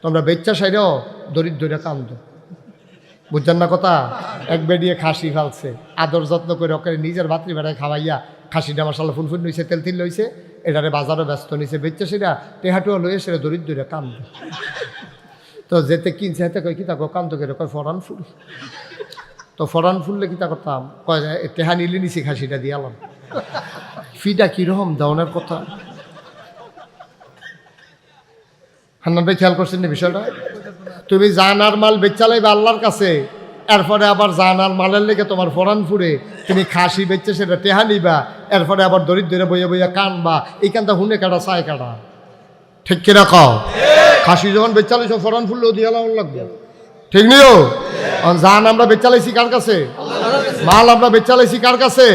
তোমরা বেচ্চা সাইরেও দরিদ্র কান্দ, বুঝছেন না কথা? এক বেডিয়ে খাসি ফালছে, আদর যত্ন করে ওকে নিজের ভাতৃ বেড়ায় খাওয়াইয়া খাসিটা মশালা ফুলফুল লইছে, তেল তিল লইছে, এটারে বাজারও ব্যস্ত নিছে, বেচ্চা সেটা টেহাটুয়া লইয়ে সেটা দরিদ্র কান্দ। তো যেতে কিনছে হাতে কয় কি তাকে কান্দ করে কয় ফরান ফুল। তো ফরান ফুললে কি তা করতাম, কয় টেহা নিলে নিছি খাসিটা দিয়ে আলাম। ফিটা কিরকম দেওয়ার কথা। হান্নান ভাই খেয়াল করছেন না বিষয়টা? তুমি জানার মাল বেচা লাইবে আল্লাহর কাছে, এরপরে আবার জানার মালের লেগে তোমার ফরান ফুরে তুমি খাসি বেচছে সেটা টেহা নিবা, এরপরে আবার দরিদ্রে বইয়া বইয়া কানবা, এইখানটা হুনে কাটা চায় কাটা। ঠিক কিনা কও? খাসি যখন বেচা লাইছ ফরান ফুললেও দিয়ে লাগবে, ঠিক নিও? জান আমরা বেচা লাইছি কার কাছে? মাল আমরা বেচা লাইছি কার কাছে?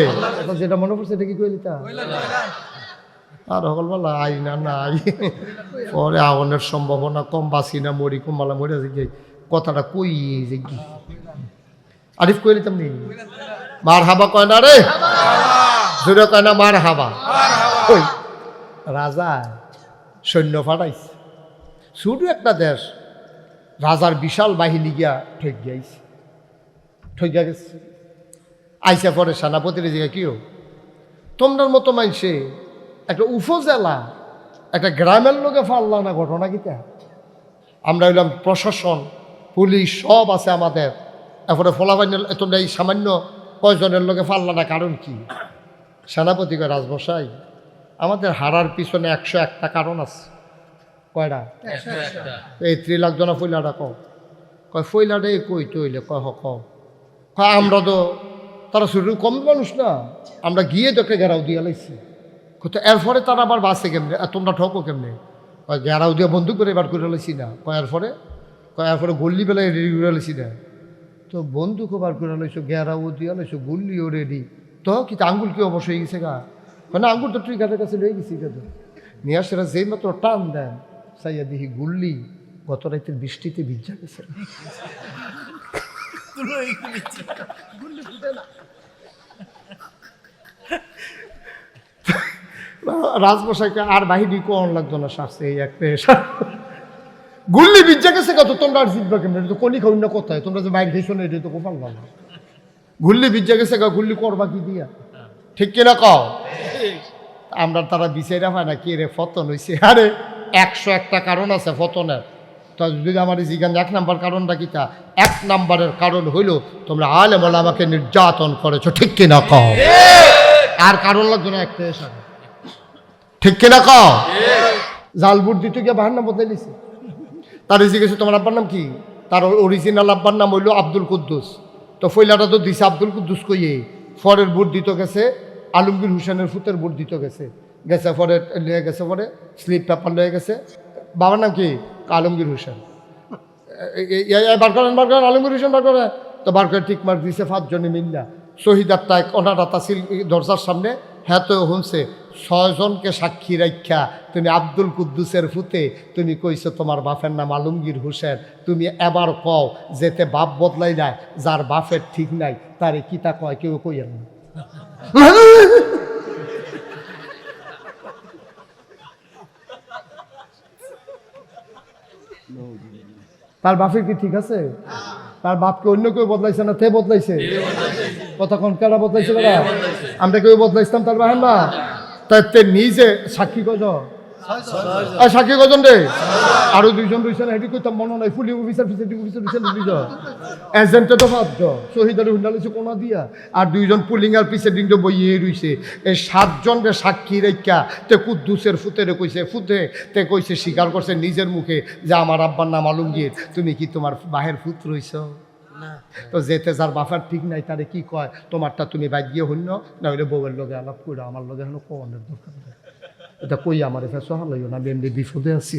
যেটা মনে পড়ছে এটা কি কইলি তা? আর সকলবেলা আই না নাই, পরে আগুনের সম্ভাবনা কম, বাঁচি না মরি, কমবালা মরে যে কথাটা কই যে কি আরিফ কইলি তেমনি মার হাবা কয় না রে, জোরে কয় না মার হাবা। ওই রাজা সৈন্য ফাটাইছে, শুধু একটা দেশ, রাজার বিশাল বাহিনী গিয়া ঠেক গিয়েছে, ঠেকা গেছে। আইসা পরে সেনাপতির জায়গায় কিও তোমরার মতো মানুষে একটা উপজেলা একটা গ্রামের লোকে ফাল্লা না, ঘটনা কিতা? আমরা হইলাম প্রশাসন, পুলিশ সব আছে আমাদের, এরপরে ফলাবাইন তোমরা এই সামান্য কয়জনের লোকে ফাল্লা না, কারণ কি? সেনাপতি কয় রাজমশাই আমাদের হারার পিছনে 101টা কারণ আছে। কয়টা? এই 3 লাখ জনা ফইলাটা কয় ফইলাটা কই তৈলে কয় কয় আমরা তো তারা শুরু কম মানুষ না, আমরা গিয়ে তোকে ঘেরাও দিয়ে লাইছি। তো এরপরে তারা আবার বাসে কেমনে, তোমরা ঠকো কেমনে? কয় ঘেরাও দিয়ে বন্দুক করে এবার করে লাইছি না। কয় এরপরে গল্লি বেলায় রেডি করে লাইছি না। তো বন্দুকও বার করে লাইছো, ঘেরাও দিয়ে লাইছো, গল্লিও রেডি, তো কি আঙ্গুল কি অবশ্য হয়ে গেছে গা? মানে আঙ্গুল তো ট্রিগারের কাছে রয়ে গেছি কেন নিয়ে আসে, যেই মাত্র টান দেন চাইয়া দেখি গুল্লি গত রাতের বৃষ্টিতে ভিজা গেছে। রাজমশাইকে আর বাহিনী কোন লাগতো না, শাস্তি এই একটা গুল্লি ভিজা গেছে কত, তোমরা আর জিতবা কেমন? এটা তো কলি খাওয়াই না কোথায়, তোমরা যে বাইক খেয়েছো না, এটা তো কোপাল না। গুল্লি ভিজা গেছে গা, গুল্লি করবা কি দিয়া? ঠিক কিনা কও? আমরা তারা বিচাইরা পায় না কি রে ফতন হয়েছে। আরে 101টা কারণ আছে ফতনের। তো যদি আমার জিজ্ঞান 1 নাম্বার কারণটা কিতা? 1 নাম্বারের কারণ হইল তোমরা আলেম ওলামাকে নির্যাতন করেছো, ঠিক কিনা কও? আর কারণ লাগতো না, একটা এসে, ঠিক কিনা কও? জালবুট দিতে গিয়ে বাহার নাম বদলাই দিছে। তার জিজ্ঞেস তোমার আব্বার নাম কি? তার অরিজিনাল আব্বার নাম হইল আব্দুল কুদ্দুস। তো ফইলাটা তো দিছে আব্দুল কুদ্দুস কইয়ে, ফরের বুট দিতে গেছে আলমগীর হোসেনের ফুতের বুট দিতে গেছে, পরে লয়ে গেছে, পরে স্লিপ পেপার লয়ে গেছে। বাবার নাম কি? আলমগীর হোসেন। বার করেন আলমগীর হোসেন বার করে, তো বার করে ঠিক মার্ক দিছে 5 জনে মিল্লা। শহীদারটা অনারাতা ছিল দরজার সামনে, হ্যাঁ তো শুনছে 6 জনকে সাক্ষী রাখা তুমি আব্দুল কুদ্দুসের ফুতে তুমি কইছো তোমার বাপের নাম আলমগীর হোসেন, তুমি এবার কও যেতে বাপ বদলাই যায়, যার বাপের ঠিক নাই তারে কিতা কয় কেউ কইয়েন না। তার বাপের কি ঠিক আছে? তার বাপকে অন্য কেউ বদলাইছে না, তে বদলাইছে। কতক্ষণ কেডা বদলাইছে? আমরা কেউ বদলাইছিলাম তার বাহের না? তাই নিজে সাক্ষী কজন? সাক্ষী কজন রে? আরো 2 জন রয়েছে না, হেঁটে করতাম মনে নাই। পুলিশ অফিসার প্রিসাইডিং অফিসার রয়েছে 2 জন, এজেন্টে তো 5 জন, শহীদারে হুন্ডালিছে কোনা দিয়া, আর 2 জন পুলিং আর প্রিসাইডিং তো বইয়ে রয়েছে। এই 7 জনকে সাক্ষী রেখা তে কুদ্দুসের ফুতেরে কইছে, ফুতে তে কইছে, স্বীকার করছে নিজের মুখে যে আমার আব্বার নাম আলমগীর, তুমি কি তোমার বাহের ফুত রইছ? তো যেতে যার বাফার ঠিক নাই তারে কি কয়, তোমারটা তুমি বাইক গিয়ে হইন না হইলে বউয়ের লগে আলাপ করে আমার লগে হলো কোনের দরকার নেই, এটা কই আমার এসে সহালইও না, আমি এমনি বিপদে আছি।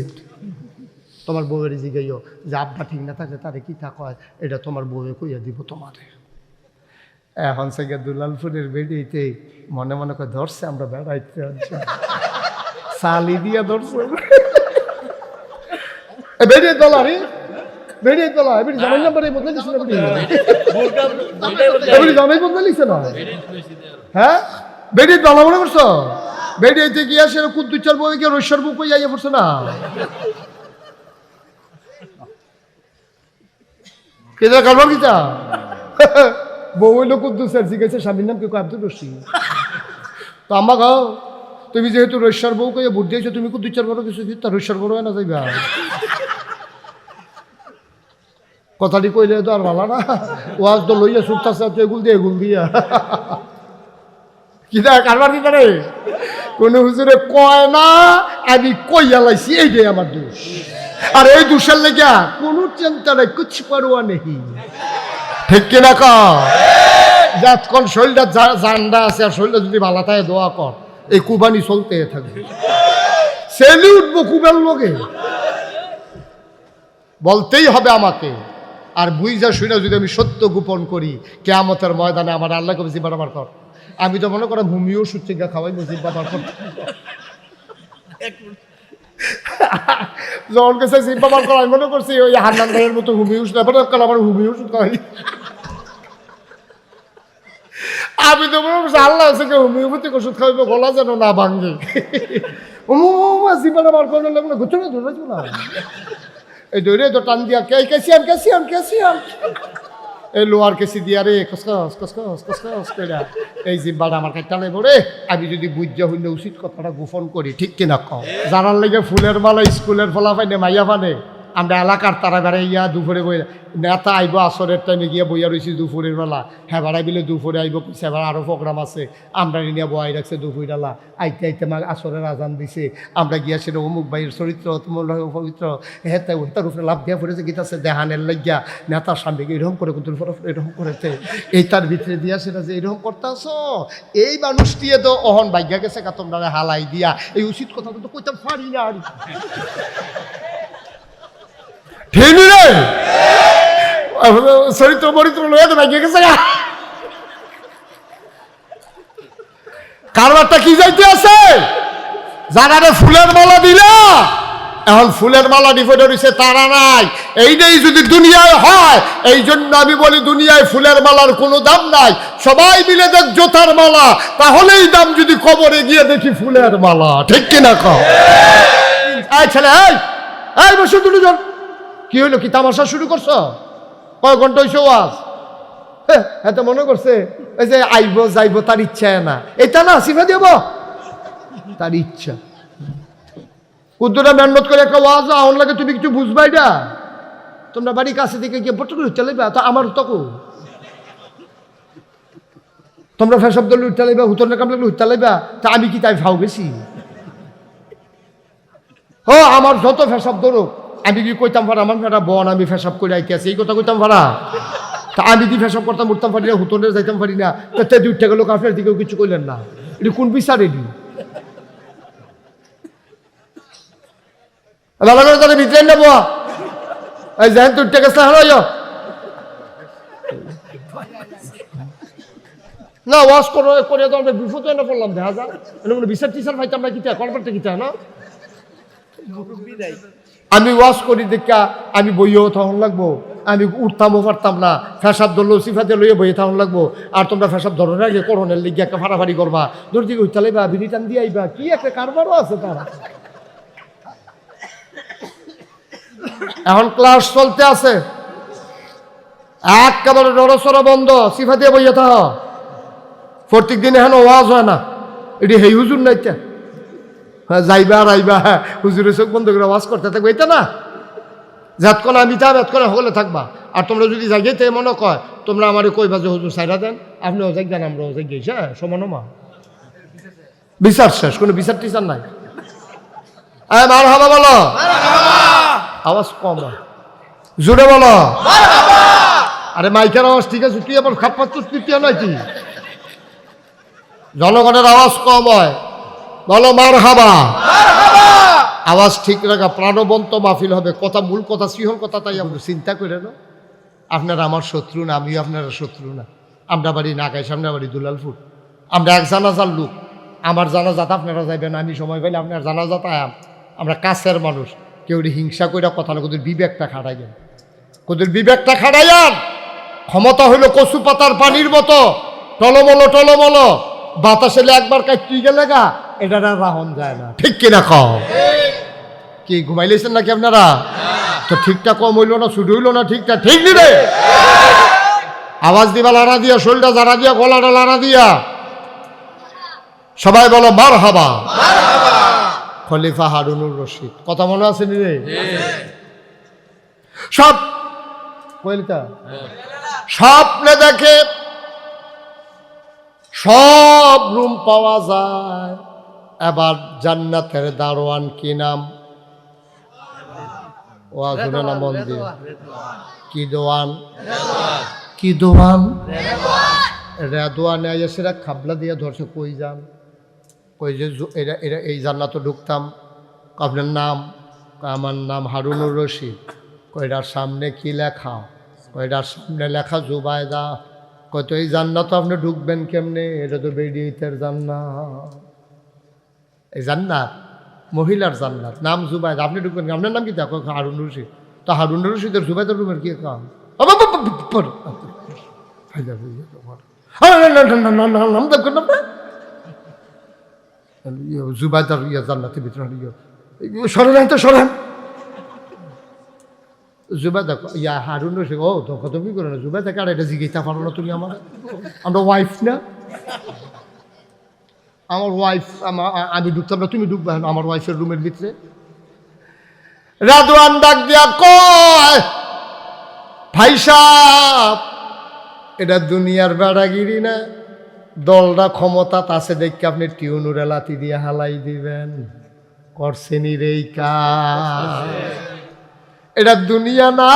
তোমার বউয়ের জিগাইও যে আব্বা ঠিক না থাকে তারে কি তা কয়, এটা তোমার বউয়ে কইয়া দিব তোমারে। এখন সে দুলালপুরের বেড়িতে মনে মনে করে ধরছে, আমরা বেড়াইতে সালি দিয়া ধরছে বেরিয়ে দলারি বেরিয়ে তোলা এবারে জামাই নাম্বারে বদলে দিছ না, এবারে জামাই বদলে দিছ না। হ্যাঁ বেরিয়ে দলা মনে করছো, বেরিয়েতে গিয়া সে কুদ্দুচার বউ গিয়ে রৈশ্বর বুক হয়ে যাইয়া পড়ছে না। কেদা কারবার কিতা বউ হইল কুদ্দুসের জিজ্ঞেসে স্বামীর নাম কি কয় আব্দুর রশিদ। তো আম্মা গাও তুমি যেহেতু রৈশ্বর বউ কে ভোট দিয়েছো তুমি কুদ্দুচার বড় কিছু তার রৈশ্বর বড় হয় না যাইবা কথাটি কইলে তো আর ভালো না ওয়াজ তো লইয়া সুখতাছে এগুল দিয়ে এগুল দিয়া কিতা কারবার কি করে কোন হুজুরে কয় না আমি কইয়া লাইছি এইটাই আমার দোষ আর এই দোষের লেগা কোনো চিন্তা নাই কুছ পারোয়া নেই ঠিক কিনা ক যতক্ষণ শরীরটা জান্ডা আছে আর শরীরটা যদি ভালো থাকে দোয়া কর এই কুবানি চলতে থাকবে সেলি উঠবো কুবের লোকে বলতেই হবে আমাকে আর বুঝা শুনে যদি আমি সত্য গোপন করি কিয়ামতের ময়দানে আমার আল্লাহকে জিব্বা বার কর আমি তো মনে করো ভূমিও সুচিকা খাওয়াই জিব্বা বার কর যখন কাছে জিব্বা বার করা আমি মনে করছি ওই হান্নান ভাইয়ের মতো ভূমি ওষুধ আমার ভূমি ওষুধ খাওয়াই আমি তো মনে করছি আল্লাহ আছে কেউ হোমিওপ্যাথিক ওষুধ খাওয়াইবে গলা যেন না ভাঙে জিব্বাটা বার করলে ঘুরছো না ধরেছো না এই দৌড়ে তো টান দিয়া কে ক্যাসিয়ান ক্যাসিয়ান ক্যাসিয়ান এই লোয়ার কেসি দিয়া রে কসকস কসকস কসকস কইরা এই জিব্বাটা আমার কাছে টানে পড়ে আমি যদি বুঝা হইলে উচিত কথাটা গোপন করি ঠিক কিনা কও জানার লেগে ফুলের মালা স্কুলের ফলা পাইনে মাইয়া পানে আমরা এলাকার তারা বেড়াইয়া দুপুরে বই নেতা আইব আসরের টাইমে গিয়ে বইয়া রয়েছি দুপুরের বেলা হ্যাঁ বেড়াই বিলে দুপুরে আইব সেবার আরও প্রোগ্রাম আছে আমরা নিয়ে বয়াই রাখছে দুপুরবেলা আইতে আইতে মা আসরের আজান দিছে আমরা গিয়া সেটা অমুক ভাইয়ের চরিত্র পবিত্র হেতে তার উপরে লাভ দিয়া পড়েছে গীতাছে দেহানের লাগিয়া নেতার সামনে এরকম করে কুতুর এরকম করেছে এই তার ভিতরে দিয়া সেটা যে এরকম করতেছ এই মানুষ দিয়ে তো অহন ভাগ্যা গেছে কা তোমরা হালাই দিয়া এই উচিত কথা তো কইতাম পারি না আর ঠিক রে চরিত্র বরিত্র লইয়া তো ভাগ্যে গেছে কারবারটা কি যাইতে আছে যারা ফুলের মালা দিলা এখন ফুলের মালা ডিফেন্ড হয়েছে তারা নাই এইটাই যদি দুনিয়ায় হয় এই জন্য আমি বলি দুনিয়ায় ফুলের মালার কোনো দাম নাই সবাই মিলে দেখ জোতার মালা তাহলেই দাম যদি কবরে গিয়ে দেখি ফুলের মালা ঠিক কিনা কও এই ছেলে এই বসে দুজন কি হইলো কি তামাশা শুরু করছো কয় ঘন্টা হইছে ওয়াজ হ্যাঁ তো মনে করছে ওই যে আইব যাইব তার ইচ্ছা না এটা না সিফা দেব তার ইচ্ছা উদ্যোটা মেহনত করে একটা ওয়াজ আহন লাগে তুমি কিছু বুঝবাই না তোমরা বাড়ির কাছে দিকে গিয়ে বট করে উঠতে লাগবে তা আমার তখন তোমরা ফেসব দল উঠতে লাগবে হুতর না কাম লাগলে উঠতে লাগবে তা আমি কি তাই ফাও গেছি ও আমার যত ফেসব ধরো আমি কি কইতাম পারা আমার একটা বন আমি ফেসাব করে আইতে আছি এই কথা কইতাম পারা তা আমি কি ফেসাব করতাম উঠতাম পারি না হুতনের যাইতাম পারি না তাতে উঠতে গেল আপনার দিকেও কিছু কইলেন না এটি কোন বিচার এটি ভালো করে তাহলে ভিতরে নেবো এই যেন তো উঠতে গেছে হলো না ওয়াশ করে তো আমরা বিপদ না পড়লাম দেখা যায় বিচার টিচার পাইতাম না কিতা করবারটা কিতা না আমি ওয়াশ করি দেখা আমি বইও তখন লাগবো আমি উঠতামও পারতাম না ফেসাব ধরলো সিফাতে লইয়ে বইয়ে তখন লাগবো আর তোমরা ফেসাব ধরার আগে করোনের লিগে একটা ফাড়াফাড়ি করবা দূর দিকে উঠতে লাগবা বিরিটান দিয়ে আইবা কি একটা কারবারও আছে তারা এখন ক্লাস চলতে আছে একেবারে নড়সড় বন্ধ সিফা দিয়ে বইয়ে থাক প্রত্যেক দিন এখন ওয়াজ হয় না এটি হেই হুজুর নাইতে হ্যাঁ যাইবা আর আইবা হুজুরের চোখ বন্ধ করে ওয়াজ করতে থাকবে এটা না যাতক্ষণ আমি তা এতক্ষণ হলে থাকবা আর তোমরা যদি জাগিয়ে মনে কয় তোমরা আমার কইবা যে হুজুর সাইরা দেন আপনি অজাগ দেন আমরা অজাগ গেছি হ্যাঁ সমানমা বিচার শেষ কোনো বিচার টিচার নাই মার হাবা বলো আওয়াজ কম জোরে বলো আরে মাইকের আওয়াজ ঠিক আছে তুই আবার খাপ পাচ্ছিস তৃতীয় নয় কি জনগণের আওয়াজ কম হয় বলো মার হাবা আওয়াজ ঠিক রাখা প্রাণবন্ত মাহফিল হবে কথা মূল কথা সিহল কথা তাই আমরা চিন্তা করে না আপনারা আমার শত্রু না আমিও আপনারা শত্রু না আমরা বাড়ি নাগাই সামনে বাড়ি দুলালপুর আমরা এক জানাজার লোক আমার জানাজাত আপনারা যাইবেন আমি সময় পাইলে আপনার জানাজাত আয়াম আমরা কাছের মানুষ কেউ হিংসা করে কথা না কোদের বিবেকটা খাটাইয়েন কোদের বিবেকটা খাটাইয়ান ক্ষমতা হইলো কচু পাতার পানির মতো টলমলো টলমলো বাতাসে একবার কাটতে গেলে গা এটা রাহন যায় না ঠিক কিনা খাও কি ঘুমাইলেছেন নাকি আপনারা তো ঠিকটা কম হইল না, ছুটি হইল না, ঠিকটা ঠিক নি রে। আওয়াজ দিবা লাড়া দিয়া, শরীরটা জারা দিয়া, গলাটা লাড়া দিয়া, সবাই বলো মারহাবা। খলিফা হারুনুর রশিদ, কথা মনে আছে নি রে? সব কইলতা স্বপ্নে দেখে সব রুম পাওয়া যায়। এবার জান্নাতের দারোয়ান কি নাম? ও আসলে না মন দিয়ে, কি দোয়ান? কি দোয়ান? রেদওয়ানে আইসেরা খাবলা দিয়ে ধরছে, কই যান? কই যে এরা এরা এই জান্নাতে ঢুকতাম। আপনার নাম? আমার নাম হারুনুর রশিদ। কয়টার সামনে কি লেখা? কয়টার সামনে লেখা জুবায়দা। কত এই জান্নাত আপনি ঢুকবেন কেমনে? এটা তো বেডিয়েতের জান্নাত। এই জান্নাত মহিলার জান্নাত, নাম জুবায়দা, আপনি ঢুকবেন। আপনার নাম কি? দেখো হারুন রশিদ। তো হারুন রশিদের জুবায়দার রুমের কি কাম? নাম দেখবেন না জুবায়দার ইয়া জান্নাতের ভিতরে সরেন তো সরেন। জুবাইদা ইয়া হারুন রশিদ, ও তো তুমি করো না জুবাইদা কার এটা জিজ্ঞাসা পারো না তুমি? আমার আমরা ওয়াইফ না, আমার ওয়াইফ, আমি ঢুকতাম না, তুমি ঢুকবে আমার ওয়াইফের রুমের ভিতরে। রাদওয়ান ডাক দিয়া কয়, ভাই সাহেব এটা দুনিয়ার বেড়াগিরি না, দলটা ক্ষমতা আছে দেখে আপনি টিউনুরে লাতি দিয়ে হালাই দিবেন। করছেনি রে কাজ, এটা দুনিয়া না,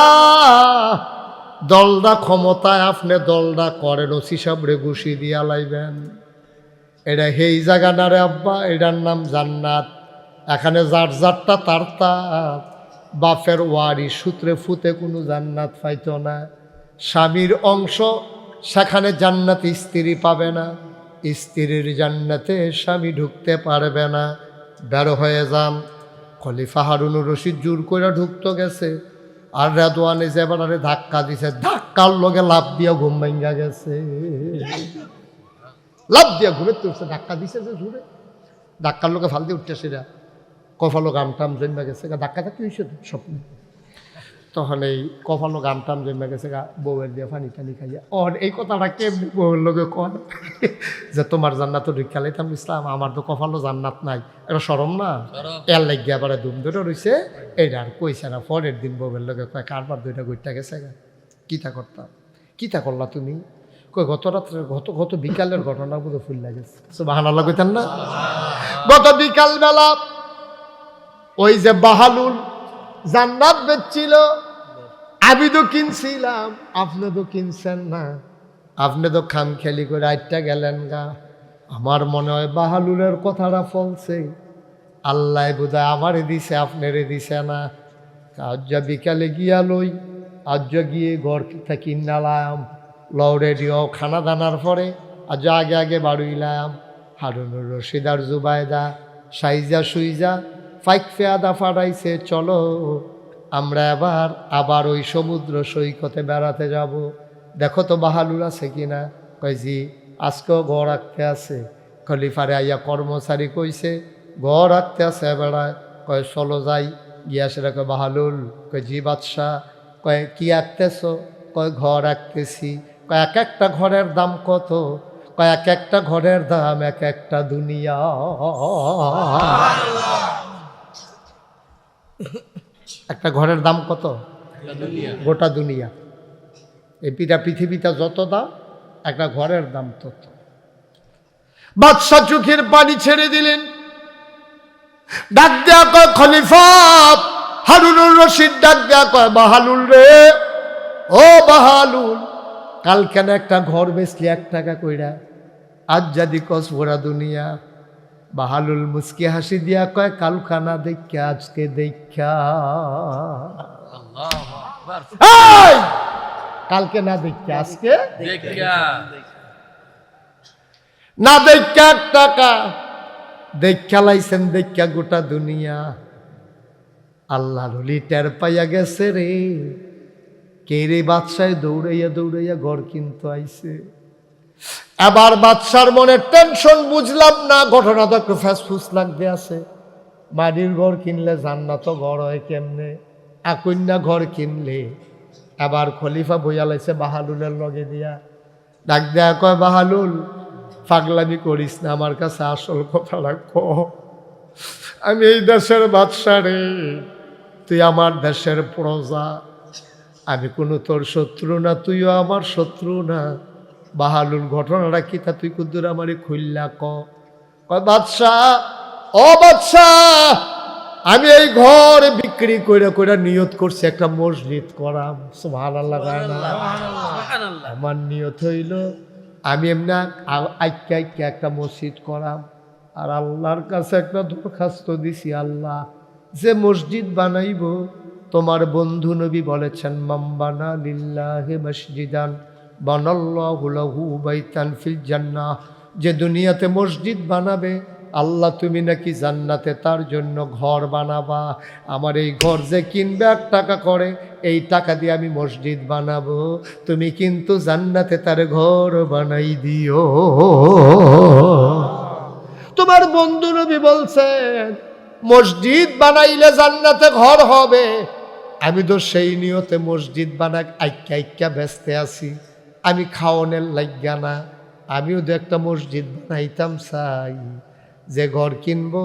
দলটা ক্ষমতায়, আপনি দলটা করেন ওসি সাবরে ঘুষি দিয়া লাইবেন। এটা হেই জায়গা না রে আব্বা, এটার নাম জান্নাত। এখানে যার যারটা তার তার, বাপের ওয়ারি সূত্রে ফুতে কোনো জান্নাত পাইত না। স্বামীর অংশ সেখানে জান্নাতে স্ত্রী পাবে না, স্ত্রীর জান্নাতে স্বামী ঢুকতে পারবে না। বের হয়ে যান। খলিফা হারুনুর রশিদ জোর করে ঢুকতে গেছে, আর রেদওয়ানে যে এবার ধাক্কা দিছে, ধাক্কার লগে লাভ দিয়া ঘুম ভাঙ্গা গেছে। লাভ দিয়া ঘুরে তুলছে, ধাক্কা দিছে যে জোরে, ধাক্কার লোকে ফাল দিয়ে উঠতেছে, কফালো গাম টাম জমা গেছে, ধাক্কা ধাক্কি হয়েছে স্বপ্ন। তখন এই কফালো গাম টাম জমা গেছে, বউয়ের দিয়ে পানি টানি খাইয়া। ওর এই কথাটা কেমনি বউয়ের লোকে কয় যে তোমার জান্নাত ঢুকা লাইতাম ইসলাম, আমার তো কফালো জান্নাত নাই, এটা সরম না? এর লাগিয়ে আবার ধুম ধরে রয়েছে, এইটা আর কইছে না। পরের দিন বউয়ের লোকে কয় কারবার দুইটা গইটা গেছে, কিতা করতাম, কিতা করলা তুমি? কই গত রাত্রে গত বিকালের ঘটনা বুঝে ফুল লাগেছে। সুবহানাল্লাহ কইতেন না? গত বিকাল বেলা ওই যে বাহালুল জান্নাত বেচছিল, আমি তো কিনছিলাম, আপনি তো কিনছেন না, আপনি তো খাম খেলি করে আইটা গেলেন গা। আমার মনে হয় বাহালুলের কথাটা ফলছে, আল্লাহ বোধহয় আমারে দিছে, আপনারে দিছে না। আজ বিকালে গিয়া লই, আজ গিয়ে ঘর থাকি নালাম, লও রেডিও খানা দানার পরে আজ আগে আগে বাড়ুইলাম। হারুনুর রশিদ আর জুবায়দা সাইজা সুইজা ফাইক ফেয়াদা ফাড়াইছে, চলো আমরা আবার ওই সমুদ্র সৈকতে বেড়াতে যাব, দেখো তো বাহালুল আছে কিনা। কয় জি, আজকেও ঘর রাখতে আছে। খলিফারে আইয়া কর্মচারী কইছে ঘর রাখতে আছে বেড়ায়। কয় চলো যাই। গিয়া সেটা কয় বাহালুল। কয় জি বাদশাহ। কয় কি আঁকতেছ? কয় ঘর রাখতেছি। কয় এক একটা ঘরের দাম কত? কয় এক একটা ঘরের দাম এক একটা দুনিয়া। একটা ঘরের দাম কত? গোটা দুনিয়া। এই পৃথিবীতে যত দাম, একটা ঘরের দাম তত। বাদশাহ চোখের পানি ছেড়ে দিলেন, ডাক দেয়া কয় খলিফা। হারুনুর রশিদ ডাক দেয়া কয় বাহালুল রে, ও বাহালুল, কাল কেন একটা ঘর বেচলি 1 টাকা কইরা, আজ যদি কস ভরা দুনিয়া। বাহালুল মুস্কি হাসি দিয়া কয় কালখানা দেখা আজকে দেখা, কালকে না দেখা আজকে না দেখা। 1 টাকা দেখা লাইছেন, দেখা গোটা দুনিয়া। আল্লাহ রলি টের পাইয়া গেছে রে, কে রে বাদশাহ দৌড়াইয়া দৌড়াইয়া ঘর কিনতে আইছে। আবার বাদশার মনে টেনশন, বুঝলাম না, ঘটনা তো একটু ফ্যাসফুস লাগবে আছে। মাটির ঘর কিনলে জান্নাত ঘর হয় কেমনে? আকন্যা ঘর কিনলে আবার খলিফা বইয়া লাইছে বাহালুলের লগে দিয়া, ডাক দেয়া কয়, বাহালুল পাগলামি করিস না, আমার কাছে আসল কথাটা ক। আমি এই দেশের বাদশা রে, তুই আমার দেশের প্রজা, আমি কোনো তোর শত্রু না, তুইও আমার শত্রু না। বাহালুল ঘটনাটা কি তা তুই কুদ্দুর আমারে খুললা কয়, বাদশা ও বাদশা, আমি এই ঘর বিক্রি করে করে নিয়ত করছি একটা মসজিদ করাম। সুবহানাল্লাহ। আমার নিয়ত হইল আমি এমনি আইক্যা আইক্যা একটা মসজিদ করাম, আর আল্লাহর কাছে একটা দরখাস্ত দিছি, আল্লাহ যে মসজিদ বানাইব তোমার বন্ধু নবী বলেছেন, মাম্বানা লিল্লাহি মসজিদান বানাল্লাহু লাহু বাইতান ফিল জান্নাহ, যে দুনিয়াতে মসজিদ বানাবে আল্লাহ তুমি নাকি জান্নাতে তার জন্য ঘর বানাবা। আমার এই ঘর যে কিনবে 1 টাকা করে, এই টাকা দিয়ে আমি মসজিদ বানাবো, তুমি কিন্তু জান্নাতে তার ঘর বানাই দিও। তোমার বন্ধু নবী বলছেন মসজিদ বানাইলে জান্নাতে ঘর হবে, আমি তো সেই নিয়তে মসজিদ বানাক আইক্যা আইক্যা ব্যস্ত আছি, আমি খাওয়ানোর লাগিয়া না, আমিও তো একটা মসজিদ বানাইতাম চাই। যে ঘর কিনবো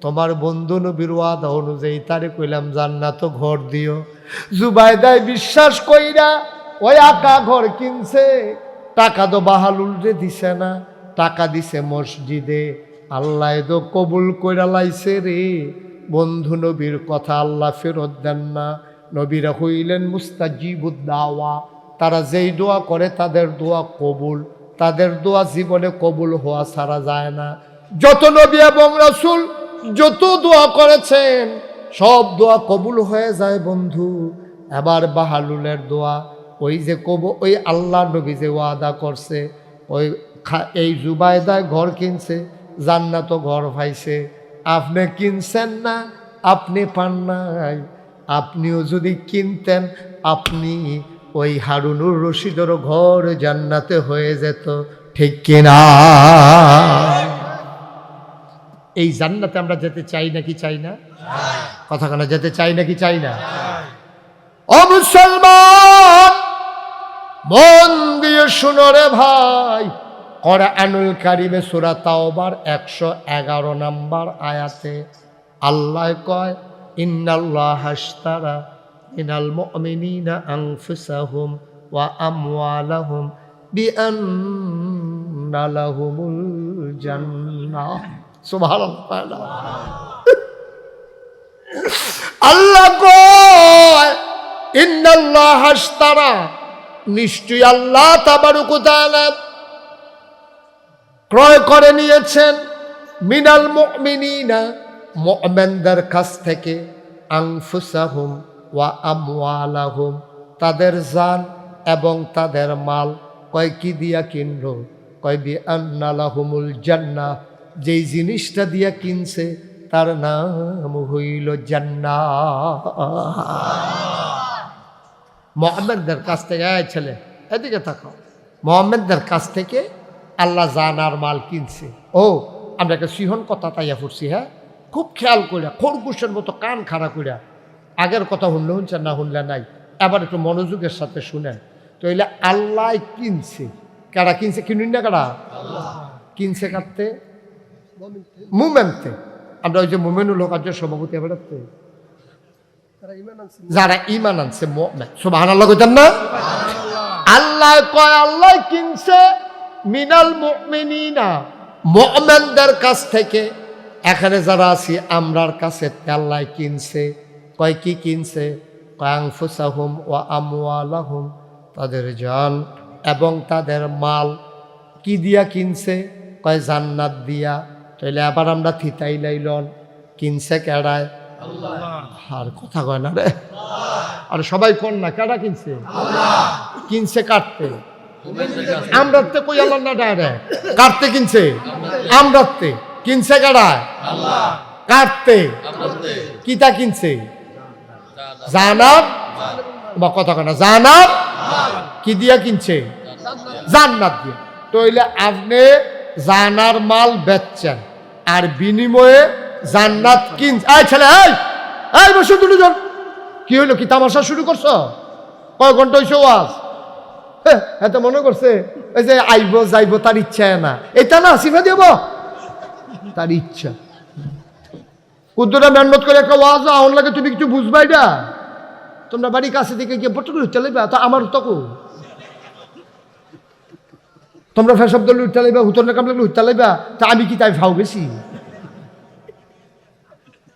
তোমার বন্ধু নবীর ওয়াদা অনুযায়ী তারে কইলাম জান্নাত ঘর দিও। জুবাইদায় বিশ্বাস কইরা ওই আকা ঘর কিনছে, টাকা তো বাহালুল রে দিছে না, টাকা দিছে মসজিদে। আল্লাহ তো কবুল কইরা লাইছে রে, বন্ধু নবীর কথা আল্লাহ ফেরত দেন না। নবীরা হইলেন মুস্তাজিবুদ দাওয়া, তারা যেই দোয়া করে তাদের দোয়া কবুল, তাদের দোয়া জীবনে কবুল হওয়া ছাড়া যায় না। যত নবী এবং রাসূল যত দোয়া করেছেন সব দোয়া কবুল হয়ে যায় বন্ধু। এবার বাহালুলের দোয়া, ওই যে ওই আল্লাহ নবী যে ওয়াদা করছে, ওই এই জুবাইদায় ঘর কিনছে, জান্নাত ঘর পাইছে। আপনি কিনছেন না, আপনি পান নাই। আপনিও যদি কিনতেন, আপনি ওই হারুনুর রশিদেরও ঘর জান্নাতে হয়ে যেত, ঠিক কিনা? এই জান্নাতে আমরা যেতে চাই নাকি চাই না? কথা কানা যেতে চাই নাকি চাই না? ও মুসলমান, মন দিয়ে শুনো রে ভাই, কোরআনুল কারীমে সূরা তাওবার 111 নম্বর আয়াতে আল্লাহ কয়, ইন্নাল্লাহা আশতারা মিনাল মুমিনিনা আনফুসাহুম ওয়া আমওয়ালাহুম বিআন্না লাহুমুল জান্নাহ। সুবহানাল্লাহ। আল্লাহ কয় ইন্নাল্লাহা আশতারা, নিশ্চয়ই আল্লাহ তাবারক ওয়া তাআলা ক্রয় করে নিয়েছেন মিনাল মুমিনিনা, মুমিনদের কাছ থেকে, আনফুসাহুম ওয়া আমওয়ালাহুম, তাদের জান এবং তাদের মাল। কয় কি দিয়া কিনলো? কয় বিআন্না লাহুমুল জান্নাহ, যেই জিনিসটা দিয়া কিনছে তার নাম হইল জান্নাত। মুমিনদের কাছ থেকে, এই ছেলে এদিকে তাকাও, মুমিনদের কাছ থেকে আল্লাহ জান আর মাল কিনছে। ও আমরা একটা সিহন কথা তাইয়া পড়ছি, হ্যাঁ খুব খেয়াল করিয়া, খরগোশের মতো কান খাড়া করিয়া। আগের কথা শুনলে শুনছেন, না শুনলে নাই। এবার একটু মনোযোগের সাথে শুনেন তো। এলে আল্লাহ কিনছে, কারা কিনছে? কিনুন না কারা? কিনছে কাটতে মুমেন্টে। আমরা ওই যে মুমেনুল হক আজকের সভাপতি বেড়াতে যারা ইমান আনছে মুমিন, সুবহানাল্লাহ কইতেন না? আল্লাহ কয় আল্লাহ কিনছে মিনাল মুমিনিনা, মুমিনদের কাছ থেকে। এখানে যারা আছি আমরার কাছে আল্লাহ কিনছে। কয় কি কিনছে? কয় আনফুসাহুম ওয়া আমওয়ালাহুম, তাদের জান এবং তাদের মাল। কি দিয়া কিনছে? কয় জান্নাত দিয়া। তাইলে আবার আমরা থিতাই লাইলন, কিনছে কেডায়? আল্লাহ। আর কথা কয় না রে, আর সবাই কোন না, কেডা কিনছে? আল্লাহ। কিনছে কাটতে আমরাতে, কই আল্লাহ না ডাইরেক্ট কাটতে কিনছে আমরাতে। কিনছে কেডায়? আল্লাহ। কাটতে কিতা কিনছে? জান্নাত। বা কথা কয় না, জান্নাত কি দিয়া কিনছে? জান্নাত দিয়া। তাইলে আপনি জানার মাল বেচছেন আর বিনিময়ে জান্নাত কিনছে। এই ছেলে, এই বসে দুজন, কি হইলো, কি তামাশা শুরু করছো? কয় ঘন্টা হইছে ওয়াজ? এত মনে করছে ওই যে আইব যাইব তার ইচ্ছা না, এটা না সিফা দিব তার ইচ্ছা। কুদ্দুরা মেহনত করে একটা ওয়াজ আউন লাগে, তুমি কিছু বুঝবাই না। তোমরা বাড়ির কাছে দিকে গিয়ে পট্ট করে চালাইবা, তা আমার তকু তোমরা ফেসব দল উঠতে লাইবা, হুতনের কাম লাগলে উঠতে লাইবা, তা আমি কি তাই ফাও গেছি?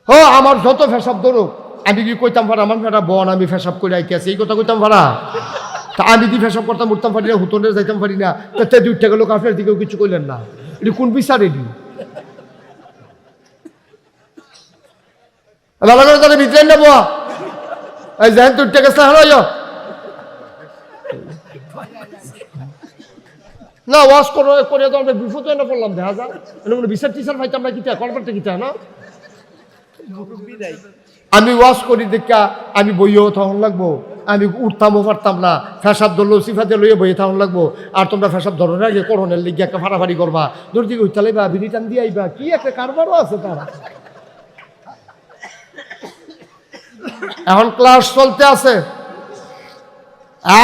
ও আমার যত ফেসব ধরুক, আমি কি কইতাম পারা আমার ফেরা বন আমি ফেসব করে আইতে আছি, এই কথা কইতাম পারা? তা আমি দি ফেসব করতাম উঠতাম পারি না, হুতনের যাইতাম পারি না, তে উঠতে গেল আপনার দিকেও কিছু কইলেন না। এটি কোন বিচার? এটি ভালো করে তাহলে ভিতরে নেবো, এই যেহেন তুই গেছে হারাইও না ওয়াশ করে তো আমরা বিপদ না পড়লাম, দেখা যায় বিচার টিচার পাইতাম না, কিতা কলকাতা কিতা না। আমি ওয়াশ করি দেখা আমি বইও তখন লাগবো, আমি উঠতামও পারতাম না, ফেসাব ধরলো সিফাতে লইয়ে বইয়ে তখন লাগবো। আর তোমরা ফেসাব ধরার আগে করোনের লিগে একটা ফাড়াফাড়ি করবা, দূর দিকে উঠতে লাইবা, বিড়ি টান দিয়ে আইবা, কি একটা কারবারও আছে তারা। এখন ক্লাস চলতে আছে,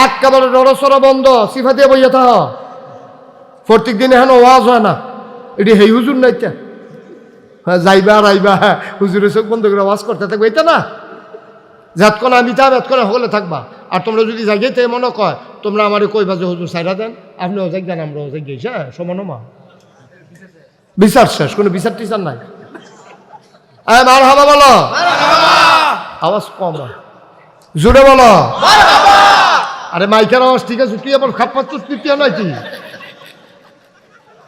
একেবারে নড়সড়া বন্ধ, সিফা দিয়ে বইয়ে থাক। প্রত্যেক দিন এখন ওয়াজ হয় না, এটি হেই হুজুর নাইতা যাইবা আর আইবা, হুজুরের চোখ বন্ধ করে ওয়াজ করতে থাকবে, এটা না যাতক্ষণ আমি থাম এতক্ষণ সকলে থাকবা। আর তোমরা যদি জাগিয়ে তাই মনে কয় তোমরা আমার কইবা যে হুজুর সাইরা দেন, আপনি ওজাগ দেন, আমরা ওজাগ গেছি, হ্যাঁ সমান মা বিচার শেষ, কোনো বিচার টিচার নাই। মার হাবা বলো, আওয়াজ কম হয়, জোরে বলো। আরে মাইকের আওয়াজ ঠিক আছে, তুই আবার খাপ পাচ্ছিস তৃতীয় নয় কি?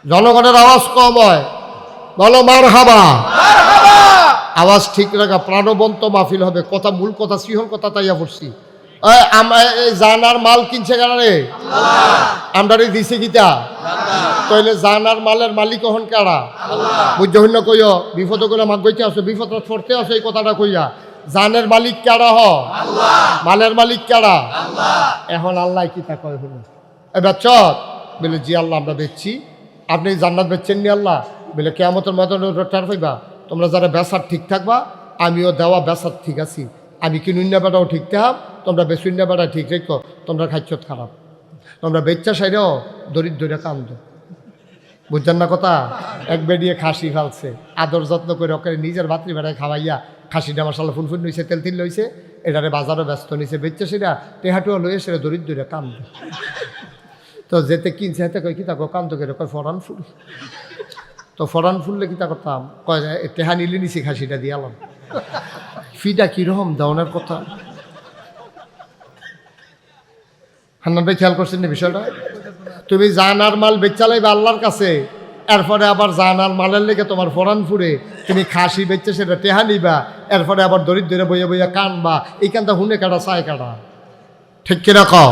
জনগণের আওয়াজ কম হয়, বলো মার হাবা। আওয়াজ ঠিক রাখা, প্রাণবন্ত মাহফিল হবে, কথা মূল কথা শ্রীহল কথা তাইয়া পড়ছি। জানার মাল কিনছে কারে? আমরা দিছে গীতা, তাইলে জানার মালের মালিক হন কারা? বুঝতে হইল কইও, বিপদ করে মাগ গইতে আসো, বিপদ পড়তে আসো, এই কথাটা কইয়া। জানের মালিক কারা? মালের মালিক কারা? এখন আল্লাহ কি তা কয় হলো? এবার চট বলে জি আল্লাহ আমরা বেচছি। আপনি জান্নাত বেচছেন নি আল্লাহ? বলে কেয়ামতের ময়দানে টার পাইবা, তোমরা যারা বেচার ঠিক থাকবা, আমিও দেওয়া বেচার ঠিক আছি, আমি কিনুন্যা বেটাও ঠিক থাক, তোমরা বেচুন্যা বেটা ঠিক রেখো, তোমরা খাইছত খারাপ, তোমরা বেচ্চা সাইরেও দরিদ্র কান্দ। বুঝছেন না কথা? এক বেডিয়ে খাসি ফেলছে, আদর যত্ন করে ওকে নিজের ভাতৃ বেড়ায় খাওয়াইয়া, খাসিটা মশালা ফুলফুল নইছে, তেল তিল লইছে, এটারে বাজারও ব্যস্ত নিছে, বেচ্চা সেটা টেহাটুয়া লইয়ে সেটা দরিদ্র কান্দ। তো যেতে কিনছে হাতে কয় কি তাকে কান্দ করে কয় ফরান ফুল। তো ফরান ফুললে কি তা করতাম, কয় টেহা নিলে নিছি খাসিটা দিয়ে আলাম। ফিটা কিরকম দাওনের কথা। হান্নান ভাই খেয়াল করছেন না বিষয়টা? তুমি জানার মাল বেচালাইবে আল্লাহর কাছে, এরপরে আবার জানার মালের লেগে তোমার ফরান ফুরে, তুমি খাসি বেচছে সেটা টেহা নিবা, এরপরে আবার দরিদ্রে বইয়া বইয়া কানবা, এইখানটা হুনে কাটা চায় কাটা। ঠিক কিনা কও?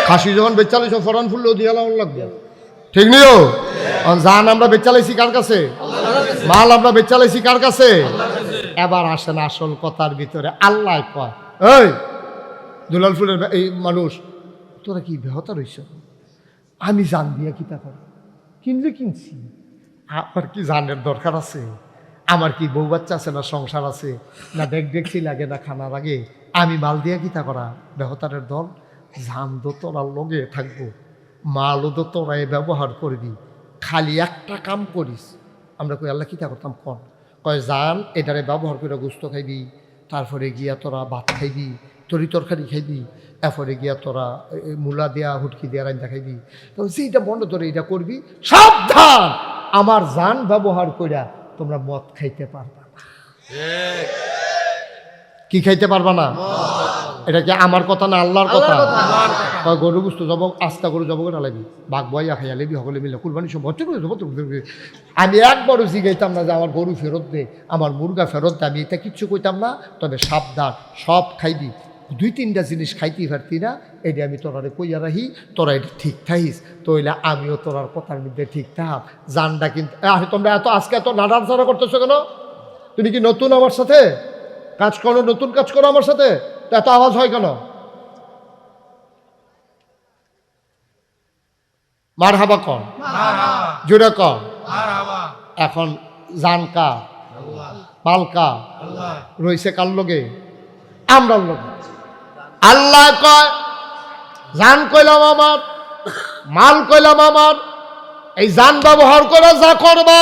খাসি যখন বেচালাই সব ফরান ফুললেও দিয়ে লাগবে, ঠিক নিও। জান আমরা বেচালাইছি কার কাছে? মাল আমরা বেচালাইছি কার কাছে? এবার আসেন আসল কথার ভিতরে। আল্লাহ কয়, এই দুলাল ফুলের এই মানুষ, তোরা কি বেহতা রইছ? আমি জান দিয়া কি তা কর কিনলে কিনছি, আমার কি জানের দরকার আছে? আমার কি বউ বাচ্চা আছে, না সংসার আছে, না দেখছি লাগে, না খানা লাগে? আমি মাল দিয়া কি তা করা? বেহতারের দল। জান তো তোরার লগে থাকবো, মালও তো তোরাই ব্যবহার করবি, খালি একটা কাম করিস। আমরা কই আল্লাহ কি তা করতাম কন? কয় জান এটারে ব্যবহার করে গোস্ত খাইবি, তারপরে গিয়া তোরা ভাত খাইবি, তরি তরকারি খাইবি, এরপরে গিয়া তোরা মূলা দেয়া হুটকি দেয়া রান্না খাইবি। তো সেইটা বন্ধ তোরা এটা করবি। সাবধান, আমার জান ব্যবহার কইরা তোমরা মদ খাইতে পারবা না। কি খাইতে পারবা না? এটা কি আমার কথা না আল্লাহর কথা? গরু বুঝতো জব আস্তা গরু জব করে লাগবি, বাঘ বইয়া খাইয়া লেবি, সকলে মিলে কুরবানি সব ভর্তি করে দেবো। আমি একবারও জিগাইতাম না যে আমার গরু ফেরত দে, আমার মুরগা ফেরত দে, আমি এটা কিচ্ছু কইতাম না। তবে সাবধান, সব খাইবি, দুই তিনটা জিনিস খাইতেই পারতি না, এটা আমি তোরারে কইয়া রাহি, তোরা এটা ঠিক থাকিস, তইলে আমিও তোরার কথার মধ্যে ঠিক থাক। জানটা কিন্তু তোমরা এত আজকে এত নাড়াচাড়া করতেছো কেন? তুমি কি নতুন আমার সাথে কাজ করো? নতুন কাজ করো আমার সাথে, এত আওয়াজ হয় কেন? মার হাবা কন, জোরে কন। এখন জান কা, মাল কা, রইছে কার লগে? আমরা লোক। আল্লাহ কয় জান কইলাম আমার, মাল কইলাম আমার, এই জান ব্যবহার করে যা করবা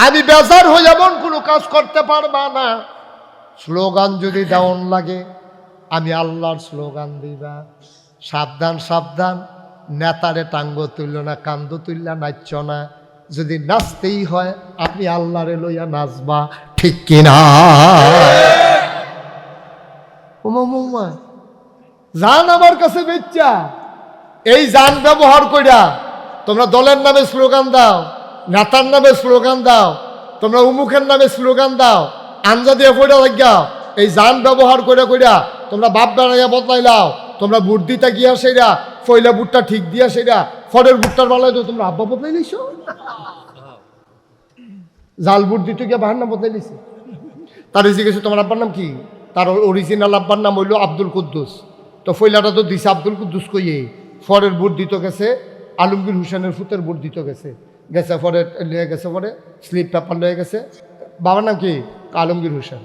আমি বেজার হয়ে এমন কোনো কাজ করতে পারবা না। স্লোগান যদি দেওয়ান লাগে আমি আল্লাহর স্লোগান দিবা। সাবধান সাবধান, নেতারে টাঙ্গ তুলল না, কান্দ তুললা নাচছ না। যদি নাচতেই হয় আপনি আল্লাহরে লইয়া নাচবা, ঠিক কিনা? ওমা জান আমার কাছে বেচ্চা, এই জান ব্যবহার কইরা তোমরা দলের নামে স্লোগান দাও, নেতার নামে স্লোগান দাও, তোমরা উমুখের নামে স্লোগান দাও, আঞ্জা দিয়ে পড়া লাগিয়া এই জান ব্যবহার করে কইরা তোমরা বাপ বেড়াইয়া বদলাইলাও। তোমরা বুট দিতে গিয়া সেরা ফয়লা বুটটা ঠিক দিয়া সেরা ফরের বুটটার বেলায় তো তোমরা আব্বা বদলাই নিছ। জাল বুট দিতে গিয়া বাহার নাম বদলাই নিছে। তার জিজ্ঞেস তোমার আব্বার নাম কি? তার অরিজিনাল আব্বার নাম হইল আব্দুল কুদ্দুস। তো ফয়লাটা তো দিছে আব্দুল কুদ্দুস কইয়ে, ফরের বুট দিতে গেছে আলমগীর হোসেনের ফুতের বুট দিতে গেছে, গেছে পরে লয়ে গেছে, পরে স্লিপ পেপার লয়ে গেছে। বাবার নাম কি? আলমগীর হোসেন।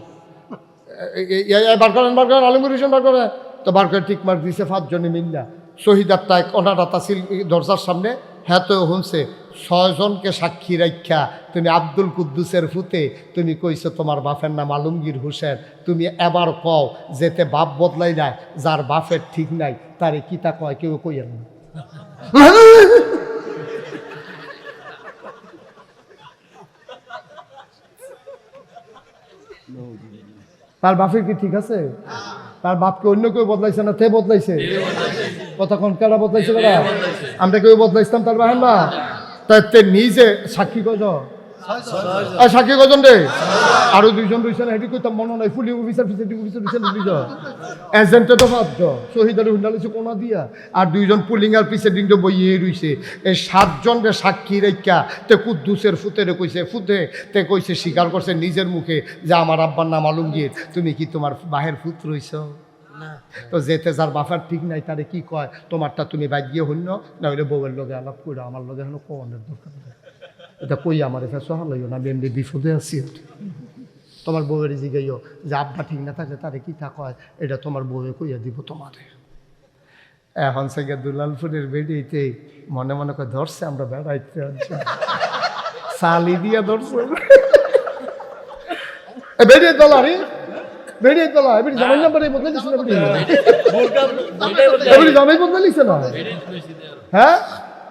বার করেন আলমগীর হোসেন বার করে, তো বার করে ঠিক মার্ক দিছে 5 জনে মিল্লা। শহীদার টাইক অনারাতা ছিল দরজার সামনে। হ্যাঁ তো শুনছে 6 জনকে সাক্ষী রাখা তুমি আব্দুল কুদ্দুসের ফুতে তুমি কইছো তোমার বাপের নাম আলমগীর হোসেন। তুমি এবার কও যেতে বাপ বদলাই নাই, যার বাপের ঠিক নাই তারে কিতা কয় কেউ কইয়েন না। তার বাপের কি ঠিক আছে? তার বাপকে অন্য কেউ বদলাইছে না, তে বদলাইছে। কতক্ষণ কেডা বদলাইছে? আমরা কেউ বদলাইছিলাম তার বাহের না। তাই নিজে সাক্ষী কয়জন? সাক্ষী কয়জন রে? আরো 2 জন রয়েছে না, হেঁটে কইতাম মনে নাই। পুলিশ অফিসার এজেন্টে তো 5 জন, শহীদারে হুন্ডালিছে কোনা দিয়া, আর 2 জন পুলিং আর পিছে ডিংটো বইয়ে রইছে। এই 7 জনের সাক্ষী রেখা তে কুদ্দুসের ফুতেরে কইছে, ফুতে তে কইছে, স্বীকার করছে নিজের মুখে যে আমার আব্বার নাম আলমগীর। তুমি কি তোমার বাহের ফুত রইছ? তো যেতে যার বাফার ঠিক নাই তারে কি কয়? তোমারটা তুমি বাইক গিয়ে হইন না হইলে বউয়ের লগে আলাপ করে আমার লগে এখন কোনের দরকার নেই। এটা কই আমার এখানে সহাল হইও না, আমি এমনি বিপদে আছি। তোমার বউয়ের জিগাইও যে আব্বা ঠিক না থাকলে তারে কি তা কয়, এটা তোমার বউয়ে কইয়া দিব তোমারে। এখন থেকে দুলালপুরের বেড়িতে মনে মনে করে ধরছে, আমরা বেড়াইতে সালি দিয়া ধরছে বেরিয়ে তোলা রে, বেরিয়ে তোলা। এবার জামাই নাম্বার বদলে দিচ্ছে না, জামাই বদলে দিচ্ছে না। হ্যাঁ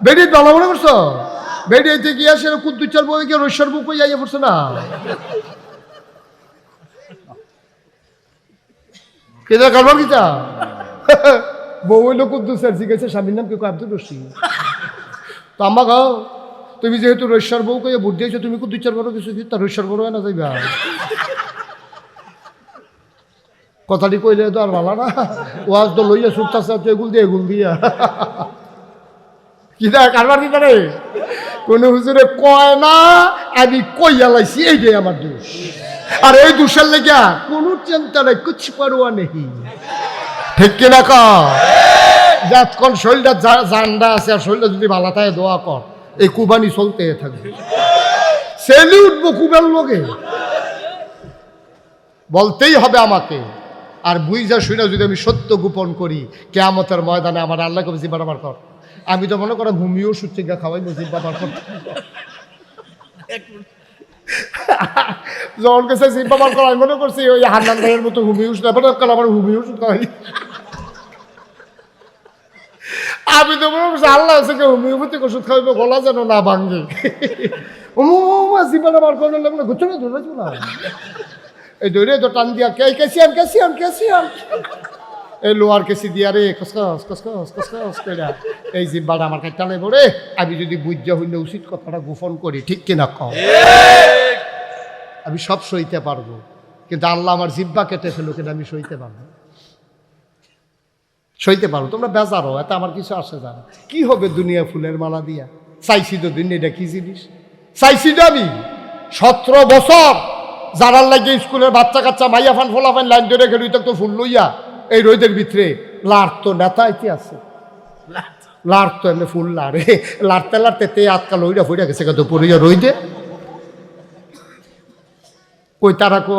বেরিয়ে তোলা মনে করছো? বেরিয়েতে গিয়া সে কুদ্দুচার বউ গিয়ে রৈশ্বর বুক যাইয়া পড়ছে না। কেদা কারবার কিতা বউ হইল কুদ্দুসের, জিজ্ঞেসে স্বামীর নাম কি? আব্দুল রশিদ। তো আম্মা গাও তুমি যেহেতু রৈশ্বর বউ কইয়া বুট দিয়েছো, তুমি কুদ্দুচার বড় কিছু কি তার রৈশ্বর বড় হয় না যাইবা। কথাটি কইলে তো আর ভালো না, ওয়াজ তো লইয়া সুটতাছে এগুল দিয়ে এগুল দিয়া কিনা কারবার কিনা রে। কোন হুজুরে কয় না আমি কইয়া লাইছি, এইটাই আমার দোষ। আর এই দোষের লেগা কোনো চিন্তা নাই, কুছ পারোয়া নেই, ঠিক কিনা ক? যতক্ষণ শরীরটা জান্ডা আছে আর শরীরটা যদি ভালো থাকে দোয়া কর, এই কুরবানি চলতে থাকবে। সেলি উঠবো কুবের লোকে, বলতেই হবে আমাকে। আর বুঝা শুনে যদি আমি সত্য গোপন করি, কিয়ামতের ময়দানে আমার আল্লাহকে জিব্বা বার কর। আমি তো মনে করো ঘুমিয়েও সুচিকা খাওয়াই জিব্বা বার কর, যখন গেছে জিব্বা বার কর। আমি মনে করছি ওই হান্নান ভাইয়ের মতো ঘুমিয়ে উঠতে আমার ঘুমিয়ে উঠতে হয়। আমি তো মনে করছি আল্লাহ আছে হোমিওপ্যাথিক ওষুধ খাওয়াইবো, গলা যেন না ভাঙে। জিব্বাটা বার করলে ঘুরছো না, ধরেছো না, এই দৌড়ে তো টান দিয়া ক্যাসিয়ান ক্যাসিয়ান ক্যাসিয়ান, এই লোয়ার কেসি দিয়া রে কসকস কসকস কসকস কইরা এই জিব্বাটা আমার কাছে টানে পড়ে। আমি যদি বুঝা হইলে উচিত কথাটা গোপন করি, ঠিক কিনা কম? আমি সব সইতে পারবো, কিন্তু আল্লাহ আমার জিব্বা কেটে ফেলো, কিন্তু আমি সইতে পারবো, সইতে পারবো। তোমরা বেজারো, এত আমার কিছু আসে জানো। কি হবে দুনিয়া ফুলের মালা দিয়া? চাইছি তো দুনিয়াটা কি জিনিস চাইছি তো আমি 17 বছর যারার লাগে স্কুলের বাচ্চা কাচ্চা মাইয়া ফান ফোলা ফান লাইন ধরে গেল তো ফুল লইয়া এই রোদের ভিতরে লার তো নেতা ইতি আছে, লার তো এমনি ফুল লারে লাড়তে লাড়তে তে আজকাল ওইটা ফুইটা গেছে কত পড়িয়া রইতে কই তারা কো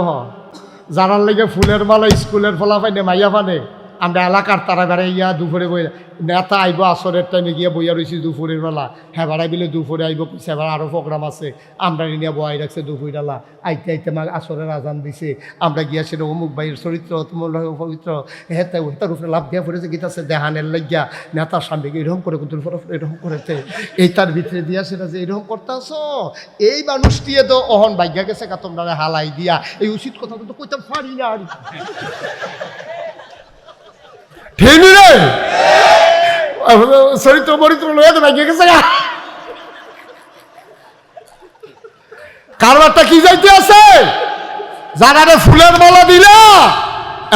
জানার লেগে ফুলের মালা স্কুলের ফলা পাইনে মাইয়া পানে আমরা এলাকার তারা বেড়াইয়া দুপুরে বই নেতা আইব আসরের টাইমে গিয়ে বইয়া রয়েছি দুপুরের বেলা হ্যাঁ বেড়াই বিলে দুপুরে আইব কইছে এবার আরও প্রোগ্রাম আছে আমরা নিয়ে বয়াই রাখছে দুপুরবেলা আইতে আইতে মা আসরের আজান দিছে আমরা গিয়া সেটা অমুক ভাইয়ের চরিত্র তোমার পবিত্র হেতে তার উপরে লাভ দিয়া পড়েছে গীতাছে দেহানের লাগিয়া নেতার সামনে এরকম করে কিন্তু এরকম করেছে এই তার ভিতরে দিয়া সেটা যে এরকম করতে আসো এই মানুষটি তো অহন ভাগ্যা গেছে কা তোমরা হালাই দিয়া এই উচিত কথা তো কইতে পারি না আর ঠিক রে চরিত্র মরিত্র লইয়া তো ভাগ্যা গেছে কারবারটা কি যাইতে আছে যারা ফুলের মালা দিলা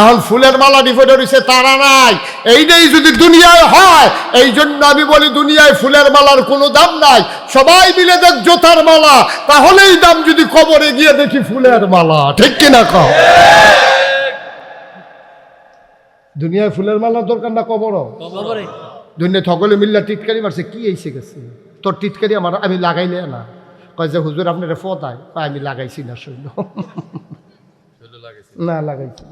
এখন ফুলের মালা ডিফেন্ড হয়েছে তারা নাই এইটাই যদি দুনিয়ায় হয় এই জন্য আমি বলি দুনিয়ায় ফুলের মালার কোনো দাম নাই সবাই মিলে দেখ জোতার মালা তাহলেই দাম যদি কবরে গিয়ে দেখি ফুলের মালা ঠিক কিনা কও দুনিয়ায় ফুলের মালার দরকার না কবরও দুনিয়া সকলে মিল্লা টিটকারি মারছে কি এসে গেছে তোর টিটকারি আমার আমি লাগাইলে না কয় যে হুজুর আপনার ফদায় আমি লাগাইছি না শৈল না লাগাইছি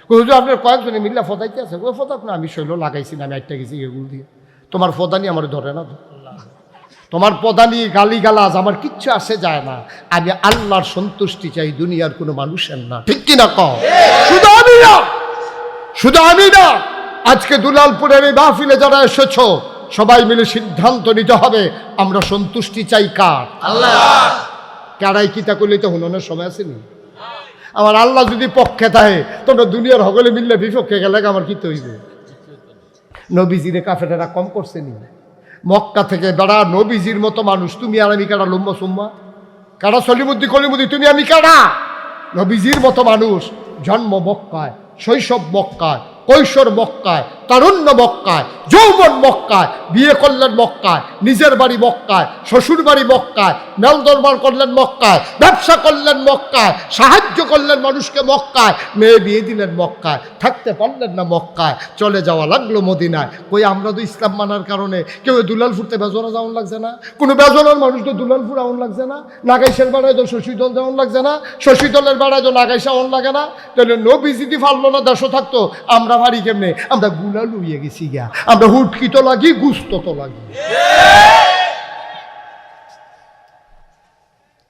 হুজুর আপনার কয়েকজনে মিল্লা ফদাইতে আছে ওই ফদাক না আমি শৈল লাগাইছি না আমি একটা গেছি এগুলো দিয়ে তোমার ফদানি আমার ধরে না তোমার পদানি গালি গালাজ আমার কিচ্ছু আসে যায় না আমি আল্লাহর সন্তুষ্টি চাই দুনিয়ার কোনো মানুষের না ঠিক কিনা কও শুধু আমি না আজকে দুলালপুরের এই মাহফিলে যারা এসেছ সবাই মিলে সিদ্ধান্ত নিতে হবে আমরা সন্তুষ্টি চাই কার আল্লাহ কারাই কিতা করলে তো হুননের সময় আসেনি আমার আল্লাহ যদি পক্ষে থাকে তোমরা দুনিয়ার হগলে মিললে বিপক্ষে গেলে আমার কি হইবে নবীজিরে কাফেরেরা কম করছে নি মক্কা থেকে বেড়া নবীজির মতো মানুষ তুমি আর আমি কারা লম্বা সুম্মা কারা সলিমুদ্দি কলিমুদ্দি তুমি আমি কারা নবীজির মতো মানুষ জন্ম মক্কায় শৈশব মক্কায় কৈশোর মক্কায় তারুণ্য মক্কায় যৌবন মক্কায় বিয়ে করলেন মক্কায় নিজের বাড়ি মক্কায় শ্বশুর বাড়ি মক্কায় মেল দরবার করলেন মক্কায় ব্যবসা করলেন মক্কায় সাহায্য করলেন মানুষকে মক্কায় মেয়ে বিয়ে দিলেন মক্কায় থাকতে পারলেন না মক্কায় চলে যাওয়া লাগলো মদিনায় কই আমরা তো ইসলাম মানার কারণে কেউ দুলালপুরতে বেজরা যাওয়ান লাগছে না কোনো বেজরার মানুষ তো দুলালপুর আউন লাগছে না নাগাইশের বেড়ায় তো শশীদল যাওয়ান লাগছে না শশীদলের বেড়ায় তো নাগাইশা আউন লাগে না তাহলে নবী যদি পারলো না দেশও থাকতো আমরা ভারী কেমনে আমরা গুলা লুইয়ে গেছি গিয়া আমরা হুটকি তো লাগি গুস্ত তো লাগি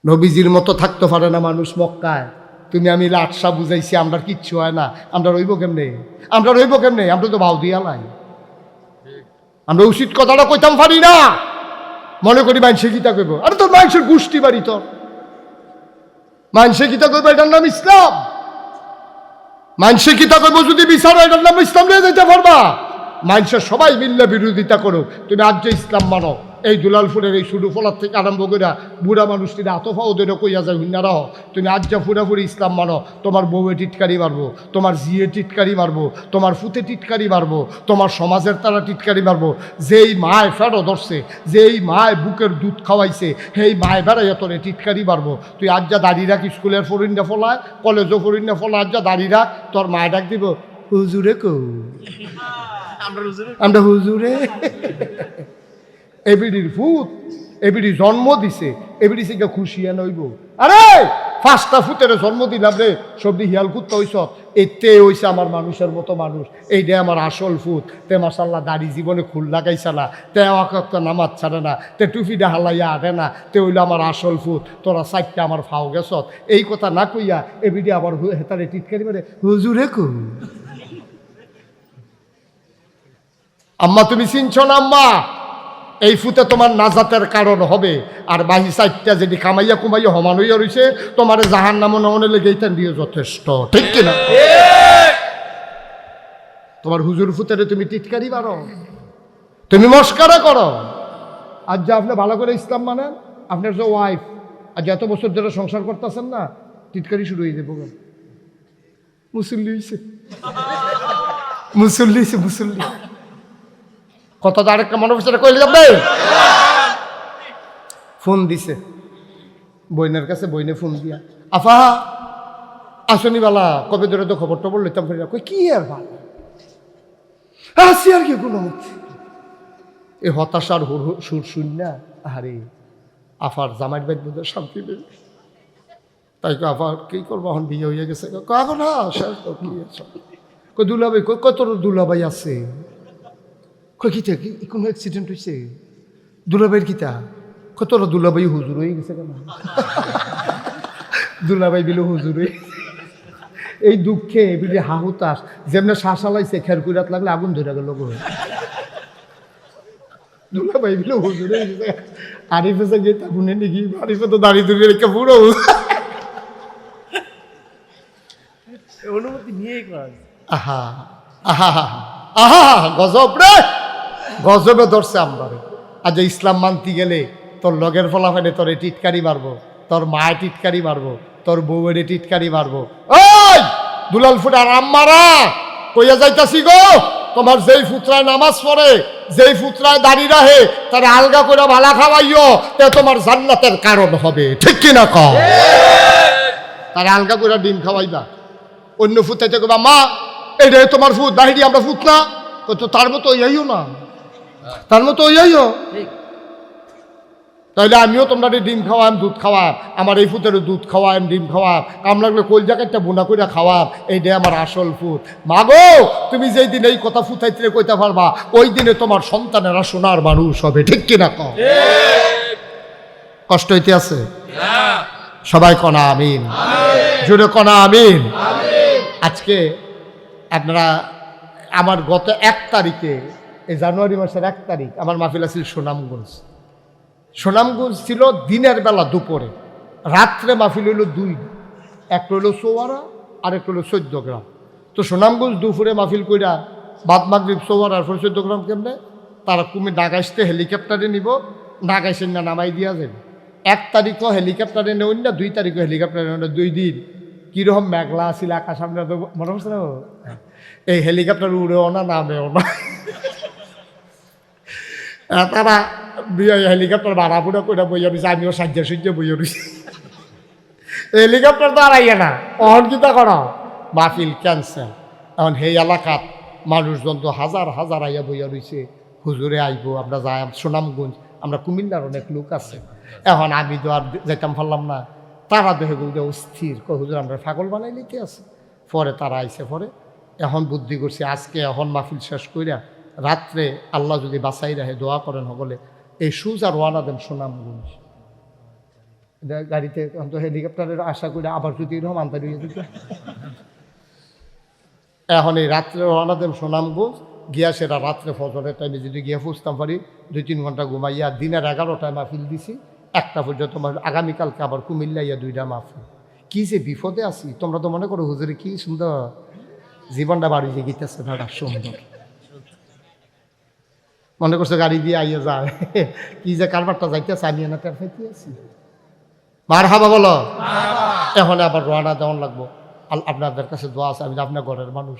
নবীজির মতো থাকতে পারে না মানুষ মক্কায় তুমি আমি লাটসা বুঝাইছি আমরা কিচ্ছু হয় না আমরা রইব কেমনে আমরা তো ভাও দিয়া লাই আমরা উচিত কথাটা কইতাম পারি না মনে করি মানুষে গীতা কইব আরে তোর মানুষের গোষ্ঠী বাড়ি তোর মানুষে গীতা কইব এটার নাম ইসলাম মানুষে কিতা করবো যদি বিচার এটার নাম ইসলাম নিয়ে যেতে পারবা মানুষের সবাই মিললে বিরোধিতা করো তুমি আজ যে ইসলাম মানো এই দুলালপুরের এই শুরু ফলার থেকে আরম্ভ করে বুড়া মানুষটিরা আতফা ওদের কইয়া যায় হুন্নারা তুমি আজ যা পুরাপুরি ইসলাম মানো তোমার বউয়ে টিটকারি মারবো তোমার জিয়ে টিটকারি মারবো তোমার ফুতে টিটকারি মারবো তোমার সমাজের তারা টিটকারি মারবো যেই মায় ফেরো ধরছে যেই মায় বুকের দুধ খাওয়াইছে সেই মায় বেড়াইয়া তোরে টিটকারি মারবো তুই আজ যা দাঁড়িয়ে রাখ স্কুলের ফরিন্ডা ফলায় কলেজও ফরিন্ডা ফলা আজ যা দাঁড়িয়ে রাখ তোর মায় ডাক দিব হুজুরে কৌ আমরা হুজুরে এবিডির ফুত এবিডি জন্ম দিছে এবিডি থেকে খুশিয়া নইব আরে 5টা ফুতের জন্ম দিলাম রে সবদি হিয়াল কুত্তা হইস এতে হইছে আমার মানুষের মতো মানুষ এইটা আমার আসল ফুত তে মাসাল্লাহ দাড়ি জীবনে খুল লাগাইছে না তে একটা নামাজ ছাড়ে না তে টুপিটা হালাইয়া আটে না তে হইলো আমার আসল ফুত তোরা 4টা আমার ফাও গেছত এই কথা না কইয়া এবিডি আবার হেতারে টিটকারি মানে হুজুরে কু আম্মা তুমি চিনছ না আম্মা এই ফুতে তোমার নাজাতের কারণ হবে আর বাহি 4টা যদি কামাইয়া কুমাইয়া সমান হইয়া রয়েছে তোমার জাহান নাম নমনে লেগে এইটা দিয়ে যথেষ্ট ঠিক কিনা তোমার হুজুর ফুতেরে তুমি টিটকারি মারো তুমি মস্কারা করো আজ যে আপনি ভালো করে ইসলাম মানেন আপনার যে ওয়াইফ আজ এত বছর ধরে সংসার করতেছেন না টিটকারি শুরু হয়ে যাবো মুসল্লি হইছে মুসল্লি কত আরেকটা মনে বসে কইলে যাবে ফোন দিছে বইনের কাছে বইনে ফোন দিয়া আফা আসনি বালা কবে ধরে তো খবর টবর লইতাম ফেরি কই কি আর ভালো আসি আর কি কোনো এই হতাশার সুর শুন না আরে আফার জামাইয়ের বাইর মধ্যে শান্তি নেই তাই আবার কী করবো, এখন বিয়ে হয়ে গেছে, এখন না শেষ কই দুলাভাই, কত দুলাভাই আছে, কই কিতা কি কোনো অ্যাক্সিডেন্ট হয়েছে, দুলাভাইয়ের কিতা, কত দুলাভাই হুজুর হয়ে গেছে কেন, দুলাভাই বিলে হুজুর হয়ে, এই দুঃখে বিলে হাহুতাস যেমনি শ্বাস আলাইছে, খের কুইরাত লাগলে আগুন ধরে গেল, দুলাভাই বিলে হুজুর হয়ে গেছে। আরিফে সে গিয়ে তাগুনে নাকি, আরিফে তো দাঁড়িয়ে ধরে রেখে পুরো অনুমতি নিয়েই করা। আহা আহা আহা, গজব রে, গজবে ধরছে আমরা। আজ ইসলাম মানতে গেলে তোর লগের ফলাফানে তোর টিটকারি মারবো, তোর মায় টিটকারি মারবো, তোর বউয়ের টিটকারি মারবো। ওই দুলাল ফুট আর আম্মারা কইয়া যাইতাছি গো, তোমার যেই ফুতরায় নামাজ পড়ে, যেই ফুতরায় দাঁড়িয়ে রাহে, তার আলগা করে ভালা খাওয়াইও, তে তোমার জান্নাতের কারণ হবে, ঠিক কিনা কও? তার আলগা করে ডিম খাওয়াইবা, অন্য ফুতাইতে কবা মা এটা তোমার ফুট, বাহিরি আমরা ফুট না, তো তার মতো ইয়াইও না, তার মতো ইয়াইও। তাইলে আমিও তোমরা ডিম খাওয়াম, দুধ খাওয়াম, আমার এই ফুটের দুধ খাওয়াম, ডিম খাওয়াম, কাম লাগলে কলজা কাটটা বোনা করে খাওয়াম, এইটাই আমার আসল ফুট। মাগো তুমি যেই দিন এই কথা ফুটাইতে কইতে পারবা, ওই দিনে তোমার সন্তানেরা সোনার মানুষ হবে, ঠিক কিনা কও? কষ্ট হইতে আছে? সবাই কনা আমিন, জোরে কনা আমিন। আজকে আপনারা আমার গত 1 তারিখে, এই জানুয়ারি মাসের 1 তারিখ আমার মাহফিল আছিল সুনামগঞ্জ। সুনামগঞ্জ ছিল দিনের বেলা দুপুরে, রাত্রে মাহফিল হইল 2, একটা হইল চৌয়ারা আর একটা হইল 14 গ্রাম। তো সুনামগঞ্জ দুপুরে মাহফিল কইরা বাদ মাগরিব চৌয়ারা আর 14 গ্রাম কেমনে, তারা কুমির নাগাইতে হেলিকপ্টারে নিব, নাগাইছেন না নামাই দিয়া যাবে। 1 তারিখও হেলিকপ্টারে নেউন না, 2 তারিখও হেলিকপ্টারে নেউন না, 2 দিন কীরকম মেঘলা আছিল আকাশ, আমরা তো মনে হচ্ছে না এই হেলিকপ্টার উড়েও না, নামেও না। তারা হেলিকপ্টার ভাড়া ফুড়া করে বইয়া রয়েছে, আমিও সাজ্জা সুজ্জা বইয়া রয়েছি। হেলিকপ্টার তো আড়াইয়া না, অহন কিতা করা, মাহফিল ক্যান্সেল। এখন সেই এলাকাত মানুষজন তো হাজার হাজার আইয়া বইয়া রয়েছে, হুজুরে আইব, আমরা যাই সুনামগঞ্জ, আমরা কুমিল্লার অনেক লোক আছে। এখন আমি তো আর যাইতাম পারলাম না, তারা দেখে বলতে অস্থির, হুজুর আমরা পাগল বানাই নিতে আছে। পরে তারা আইসে, পরে এখন বুদ্ধি করছি আজকে এখন মাহফিল শেষ কইরা রাত্রে আল্লাহ যদি বাঁচাই রাখে, দোয়া করেন সকলে, এই সুজা রওনা দেন সুনামগঞ্জ গাড়িতে, তো হেলিকপ্টারের আশা করে আবার যদি এরকম আন্তারি হয়ে যেত। এখন এই রাত্রে রওনা দেন সুনামগঞ্জ, গিয়া সেটা রাত্রে ফজরের টাইমে যদি গিয়া ফুসতাম পারি, 2-3 ঘন্টা ঘুমাইয়া দিনের 11টায় মাহফিল দিছি, 1টা পর্যন্ত। আগামীকালকে আবার কুমিল্লাইয়া 2টা মাহফিল। কি যে বিপদে আছি, তোমরা তো মনে করো হুজুরে কি সুন্দর জীবনটা বাড়ি যে গিতেছে, দাদা সুন্দর মনে করছে গাড়ি দিয়ে আইয়া যায়, কি যে কারবারটা যাইতেছে আমি না টের পাইতে আছি। মার হাবা বলো। এখন আবার রওনা দেওয়ান লাগবো। আপনাদের কাছে দোয়া আছে, আমি আপনার ঘরের মানুষ,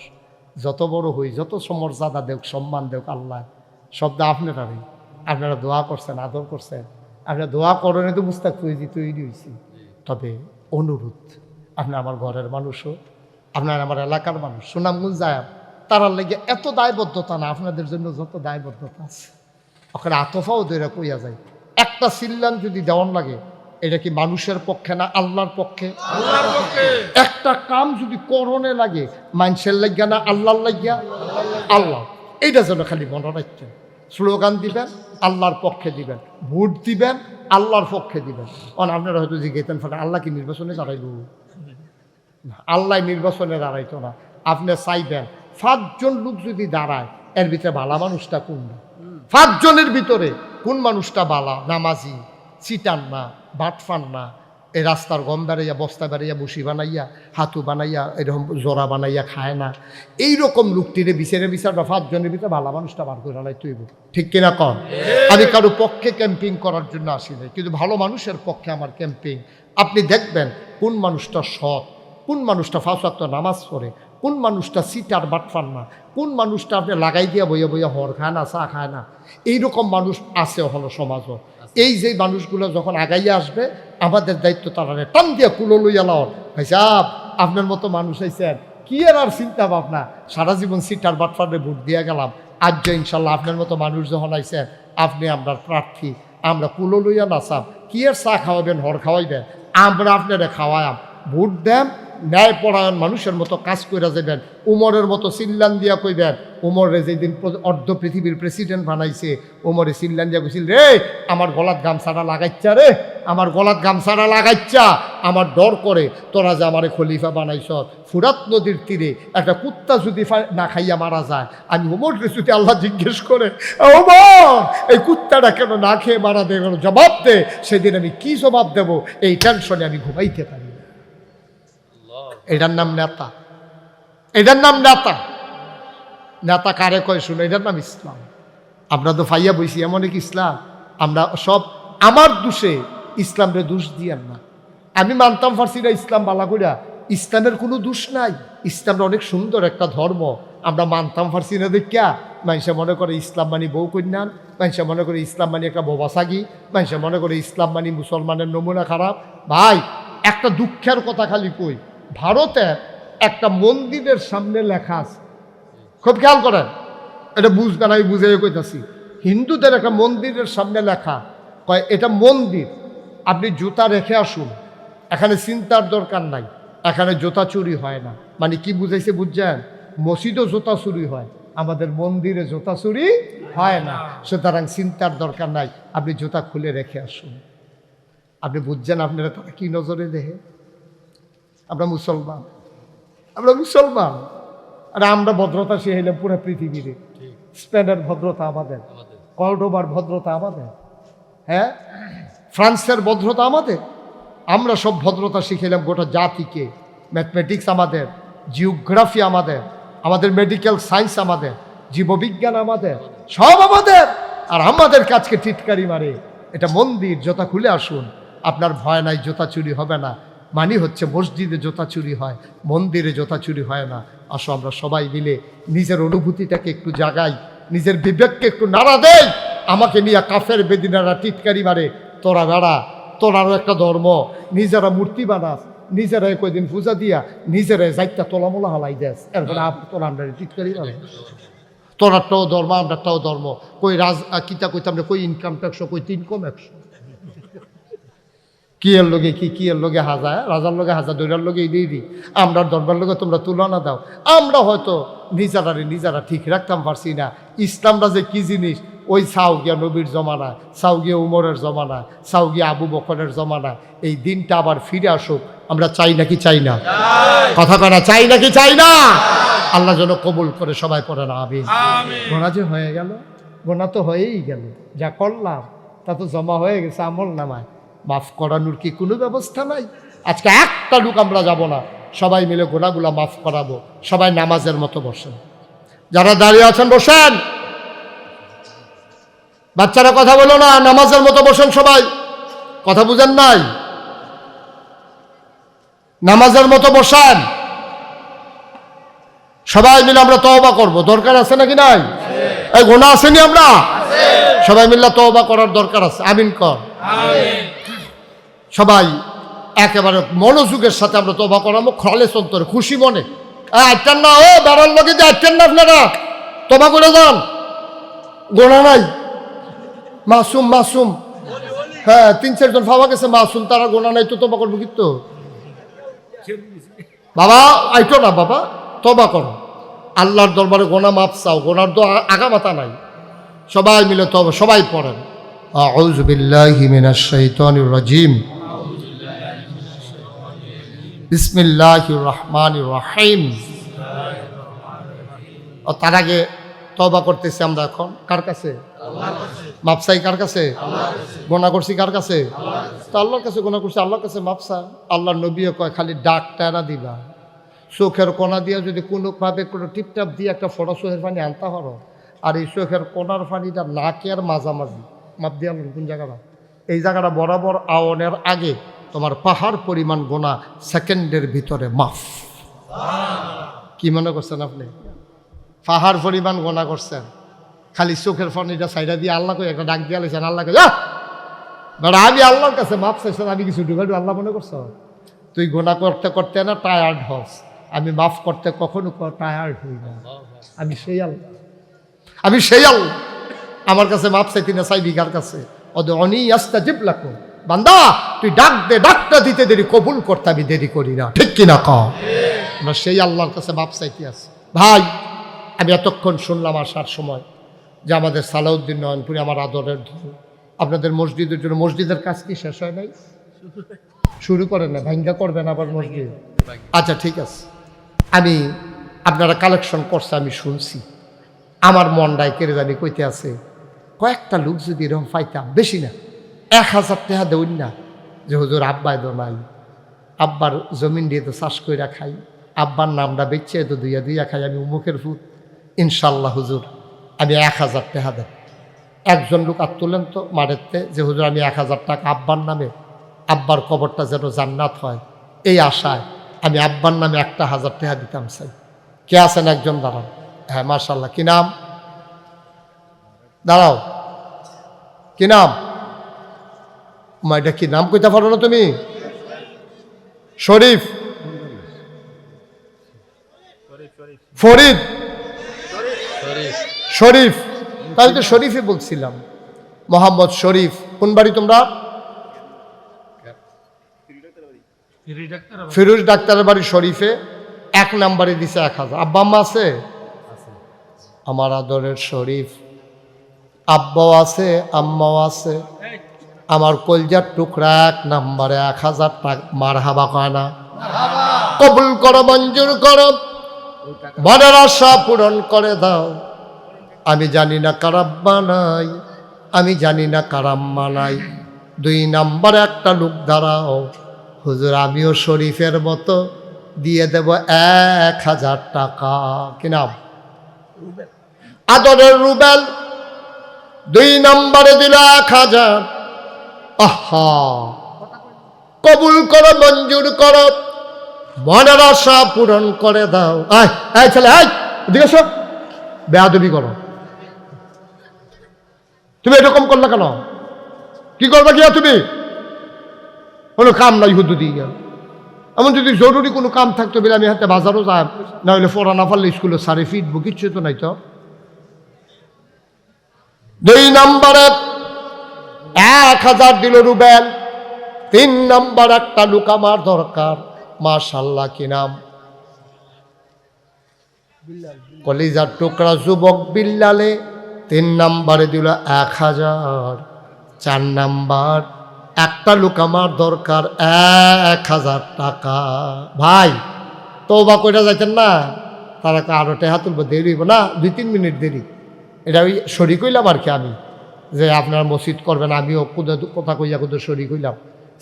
যত বড় হই, যত সমর্যাদা দেখ, সম্মান দেখ আল্লাহ, শব্দ আপনারাই, আপনারা দোয়া করছেন, আদর করছেন, আপনারা দোয়া করেন তো মুস্তাক তৈরি হয়েছি। তবে অনুরোধ, আপনার আমার ঘরের মানুষও, আপনার আমার এলাকার মানুষ, সুনামগঞ্জ যায়, তারার লেগে এত দায়বদ্ধতা না, আপনাদের জন্য যত দায়বদ্ধতা আছে ওখানে আতফাও ধরে কইয়া যায়। একটা সিল্লান যদি দেওয়ান লাগে, এটা কি মানুষের পক্ষে না আল্লাহর পক্ষে? একটা কাম যদি করণে লাগে, মানুষের লাগিয়া না আল্লাহর লাগিয়া? আল্লাহ। এইটা যেন খালি মনে রাখছেন। স্লোগান দিবেন আল্লাহর পক্ষে দিবেন, ভোট দিবেন আল্লাহর পক্ষে দিবেন। আপনারা হয়তো জিজ্ঞেতেন ফলে আল্লাহ কি নির্বাচনে দাঁড়াইল? আল্লাহ নির্বাচনে দাঁড়াইতো না। আপনি চাইবেন 5 জন লোক যদি দাঁড়ায়, এর ভিতরে ভালা মানুষটা কোনটা? 5 জনের ভিতরে কোন মানুষটা বালা, নামাজি, চিটান না, বাটফান না, এই রাস্তার গম বেড়াইয়া, বস্তা বেড়াইয়া, বসি বানাইয়া, হাতু বানাইয়া, এরকম জোড়া বানাইয়া খায় না, এইরকম লোকটিরে বিচারটা 5 জনের ভিতরে ভালা মানুষটা বার করে আলাই তৈব, ঠিক কিনা কন? আমি কারো পক্ষে ক্যাম্পিং করার জন্য আসি নাই, কিন্তু ভালো মানুষের পক্ষে আমার ক্যাম্পিং। আপনি দেখবেন কোন মানুষটা সৎ, কোন মানুষটা 5 ওয়াক্ত নামাজ পড়ে, কোন মানুষটা সিটার বাটফান না, কোন মানুষটা আপনি লাগাই দিয়া বইয়া বইয়া হর খায় না, চা খায় না, এইরকম মানুষ আছে হলো সমাজও। এই যে মানুষগুলো যখন আগাইয়া আসবে, আমাদের দায়িত্ব তারা টান দিয়া কুলো লইয়া লাওয়ার, ভাই সাহ আপনার মতো মানুষ আইছেন, কি আর চিন্তা ভাবনা, সারা জীবন সিটার বাটফারে ভোট দিয়া গেলাম, আজ ইনশাল্লাহ আপনার মতো মানুষ যখন আইছেন, আপনি আমরা প্রার্থী, আমরা কুলো লইয়া নাচাম, কি আর চা খাওয়াবেন, হর খাওয়াইবেন, আমরা আপনারা খাওয়ায়াম, ভোট দেন, ন্যায়পরায়ণ মানুষের মতো কাজ করে যাবেন। উমরের মতো চিল্লান দিয়া কইবেন, উমরে যেদিন অর্ধ পৃথিবীর প্রেসিডেন্ট বানাইছে, উমরে চিল্লান দিয়া কইছিল, রে আমার গলাত গামছাড়া লাগাইচ্ছা, রে আমার গলাত গামছাড়া লাগাইচ্ছা, আমার ডর করে তোরা যে আমারে খলিফা বানাইছ। ফুরাত নদীর তীরে একটা কুত্তা যদি না খাইয়া মারা যায়, আমি উমরকে যদি আল্লাহ জিজ্ঞেস করে, উমর এই কুত্তাটা কেন না খেয়ে মারা দে, জবাব দে, সেদিন আমি কি জবাব দেব, এই টেনশনে আমি ঘুমাইতে পারি। এটার নাম নেতা, এটার নাম নেতা। নেতা কারে কয় শুনো, এটার নাম ইসলাম। আমরা তো ফাইয়া বইছি এমন এক ইসলাম, আমরা সব আমার দোষে ইসলামরে দোষ দিয়ান না। আমি মানতাম পারছি না ইসলাম বালা কইরা, ইসলামের কোনো দোষ নাই, ইসলামটা অনেক সুন্দর একটা ধর্ম, আমরা মানতাম পারছি না দেখিয়া মানুষে মনে করে ইসলাম মানি বউ কন্যান, মানুষে মনে করে ইসলাম মানি একটা বোবাসাগি, মানুষে মনে করে ইসলাম মানি মুসলমানের নমুনা খারাপ। ভাই একটা দুঃখের কথা খালি কই, ভারতে একটা মন্দিরের সামনে লেখা আছে, খুব খেয়াল করেন, এটা বুঝবেন, আমি বুঝে কইতাছি। হিন্দুদের একটা মন্দিরের সামনে লেখা, কয় এটা মন্দির, আপনি জুতা রেখে আসুন, এখানে চিন্তার দরকার নাই, এখানে জুতা চুরি হয় না। মানে কি বুঝাইছে বুঝছেন? মসজিদও জুতা চুরি হয়, আমাদের মন্দিরে জুতা চুরি হয় না, সুতরাং চিন্তার দরকার নাই, আপনি জুতা খুলে রেখে আসুন। আপনি বুঝছেন আপনারা তারা কি নজরে দেখে? আমরা মুসলমান, আমরা মুসলমান, আর আমরা ভদ্রতা শিখাইলাম পুরো পৃথিবীতে। স্পেনের ভদ্রতা আমাদের, কর্ডোবার ভদ্রতা আমাদের, হ্যাঁ ফ্রান্সের ভদ্রতা আমাদের, আমরা সব ভদ্রতা শিখাইলাম গোটা জাতিকে। ম্যাথমেটিক্স আমাদের, জিওগ্রাফি আমাদের, আমাদের মেডিকেল সায়েন্স আমাদের, জীববিজ্ঞান আমাদের, সব আমাদের। আর আমাদের কাজকে টিটকারি মারে, এটা মন্দির, জুতা খুলে আসুন, আপনার ভয় নাই, জুতা চুরি হবে না। মানে হচ্ছে মসজিদে জুতা চুরি হয়, মন্দিরে জুতা চুরি হয় না। আসো আমরা সবাই মিলে নিজের অনুভূতিটাকে একটু জাগাই, নিজের বিবেককে একটু নাড়া দেই। আমাকে নিয়ে কাফের বেদিনারা টিটকারি মারে, তোরা বেড়া, তোরারও একটা ধর্ম, নিজেরা মূর্তি বানাস, নিজেরাই কয়দিন পূজা দিয়া নিজেরাই যাইতা তোলামোলা হালাই দেস, এরপরে তোরা আমরা টিটকারি মারে। তোরারটাও ধর্ম, আমরারটাও ধর্ম, কই কিতা কইতাম না, কই ইনকাম ট্যাক্স, কই 3 কম 100, কি এর লগে কি এর লগে হাজার, রাজার লগে হাজার, দৈরার লগে দিয়ে দিই, আমরা দরবার লগে তোমরা তুলনা দাও। আমরা হয়তো নিজেরা ঠিক রাখতাম পারছি না। ইসলামটা যে কি জিনিস, ওই সাউগিয়া নবীর জমানায়, সাউগিয়া উমরের জমানায়, সাউগিয়া আবু বকরের জমানায়, এই দিনটা আবার ফিরে আসুক। আমরা চাই নাকি চাই না? কথা কয় না, চাই নাকি চাই না? আল্লাহ যেন কবুল করে, সবাই পড়ে না আমিন। গোনা যে হয়ে গেল, গোনা তো হয়েই গেল, যা করলাম তা তো জমা হয়ে গেছে আমল নামায়, মাফ করানোর কি কোনো ব্যবস্থা নাই? আজকে একটা লোক আমরা যাব না, সবাই মিলে গোনাগুলা মাফ করাবো। সবাই নামাজের মতো বসেন, যারা দাঁড়িয়ে আছেন বসেন, বাচ্চারা কথা বলো না, নামাজের মতো বসেন সবাই। কথা বুঝেন নাই? নামাজের মতো বসেন, সবাই মিলে আমরা তওবা করব। দরকার আছে নাকি নাই? এই গোনা আসেনি, আমরা সবাই মিলে তওবা করার দরকার আছে। আমিন কর। সবাই একেবারে মনোযোগের সাথে আমরা তওবা করাবো, খলে অন্তরে, খুশি মনে। আইটেন না, ও বেড়ার লগে যে আইটেন না, আপনারা তওবা করে যান, গোনা নাই, মাসুম মাসুম। হ্যাঁ 3-4 জন ফাওয়া গেছে মাসুম, তারা গোনা নাই, তো তওবা করবো কিন্তু বাবা, আইটো না বাবা, তওবা করো, আল্লাহর দরবারে গোনা মাপ চাও, গোনার তো আগামাতা নাই। সবাই মিলে তওবা, সবাই পড়েন, আউযু বিল্লাহি মিনাশ শাইতানির রাজিম, বিসমিল্লাহির রহমানির রহিম। তার আগে তওবা করতেছি আমরা এখন কার কাছে? মাপসাই কার কাছে? গোনা করছি কার কাছে? তো আল্লাহর কাছে গোনা করছি, আল্লাহর কাছে মাপসা। আল্লাহর নবীও কয় খালি ডাক টানা দিবা, চোখের কোনা দিয়া যদি কোনোভাবে কোনো টিপটাপ দিয়ে একটা ফোটা চোখের পানি আনতে পারো, আর এই চোখের কোনার পানিটা নাকের মাঝামাঝি মাপ দিয়ে আনলেন কোন জায়গাটা, এই জায়গাটা বরাবর আওনের আগে তোমার পাহাড় পরিমাণ গোনা সেকেন্ডের ভিতরে মাফ। কি মনে করছেন আপনি? পাহাড় পরিমাণ গোনা করছেন, খালি চোখের পানিটা সাইডা দিয়ে আল্লাহকে একটা ডাক দিয়ে আলেছেন, আল্লাহকে বেড়া আমি আল্লাহর কাছে মাপ চাইছেন, আমি কিছু ঢুকাডু আল্লাহ মনে করছ? তুই গোনা করতে করতে না টায়ার্ড হস, আমি মাফ করতে কখনো টায়ার্ড হই না। আমি সেই আল্লাহ, আমি সেই আল্লাহ। আমার কাছে মাপ চাইতি না চাইবি কার কাছে? অনি আস্তাজিব লাকুম, বান্দা তুই ডাক দে, ডাকটা দিতে দেরি, কবুল করতে আমি দেরি করি না, ঠিক কিনা কও? আমরা সেই আল্লাহর কাছে মাপ চাইতে আছি। ভাই আমি এতক্ষণ শুনলাম আসার সময় যে আমাদের সালাউদ্দিন নয়নপুরে আমার আদরের ধর্ম আপনাদের মসজিদের জন্য, মসজিদের কাজ কি শেষ হয় নাই? শুরু করেন না, ভাঙ্গা করবেন আবার মসজিদ? আচ্ছা ঠিক আছে, আমি আপনারা কালেকশন করছে আমি শুনছি, আমার মনটায় কেড়ে জানি কইতে আছে কয়েকটা লোক যদি এরকম পাইতাম, বেশি না 1000 টাকা দেউন না, যে হুজুর আব্বাই তো নাই, আব্বার জমিন দিয়ে তো চাষ কইরা খাই, আব্বার নামটা বেচে তো দুইয়া দুইয়া খাই, আমি উমুকের ফুট, ইনশাল্লাহ হুজুর আমি 1000 টাকা দেব। একজন লোক আর তুলেন তো মারেতে যে হুজুর আমি 1000 টাকা আব্বার নামে, আব্বার কবরটা যেন জান্নাত হয়, এই আশায় আমি আব্বার নামে 1000 টাকা দিতাম চাই। কে আছেন একজন? দাঁড়ান। হ্যাঁ মাশাল্লাহ, কি নাম? দাঁড়াও, কি নাম? এটা কি নাম কইতে পারো না তুমি? শরীফ, ফরিদ, শরীফ, তাই তো শরীফই বলছিলাম, মোহাম্মদ শরীফ। কোন বাড়ি তোমরা? ফিরোজ ডাক্তারের বাড়ি শরীফে। 1 নম্বরে দিছে 1000। আব্বা আম্মা আছে? আমার আদরের শরীফ আব্বাও আছে, আম্মাও আছে। আমার কলজার টুকরা 1 নম্বরে 1000 টাকা। মারহাবা কয় না? কবুল করো, মঞ্জুর করো, মনের আশা পূরণ করে দাও। আমি জানি না কার আব্বা নাই, আমি জানি না কার আম্মা নাই। 2 নম্বরে একটা লোক দাঁড়াও, হুজুর আমিও শরীফের মতো দিয়ে দেব 1000 টাকা। কি নাম? আদরের রুবেল। 2 নম্বরে দিল 1000। আহা, কবুল করো, মঞ্জুর করো, মনের আশা পূরণ করে দাও। আয় আয় ছেলে, আয় এদিকে এসো। বেয়াদবি করো তুমি, এরকম করলে কেন? কি করবা গিয়া তুমি? কোনো কাম নাই হুদু দিয়ে গেল। এমন যদি জরুরি কোনো কাম থাকতো বলে আমি হাতে বাজারও যাই, না হলে পড়া না পারলে স্কুলে সারে ফিটবো, কিচ্ছু তো নাই তো। 2 নম্বরে 1000 দিল রুবেল। 3 নম্বর একটা লোক আমার দরকার। মাশাআল্লাহ, কি নাম? কলিজার টুকরা যুবক বিল্লালে। 3 নম্বরে দিল 1000। 4 নম্বর একটা লোক আমার দরকার, 1000 টাকা। ভাই তওবা কইরা যাইতেন না, তারা আরো টাকা তুলবো, দেরি হইব না, 2-3 মিনিট দেরি। এটা ওই শরিক হইলাম আর কি, আমি যে আপনার মসজিদ করবেন, আমিও কথা কইয়া কোথাও শরিক হইলাম।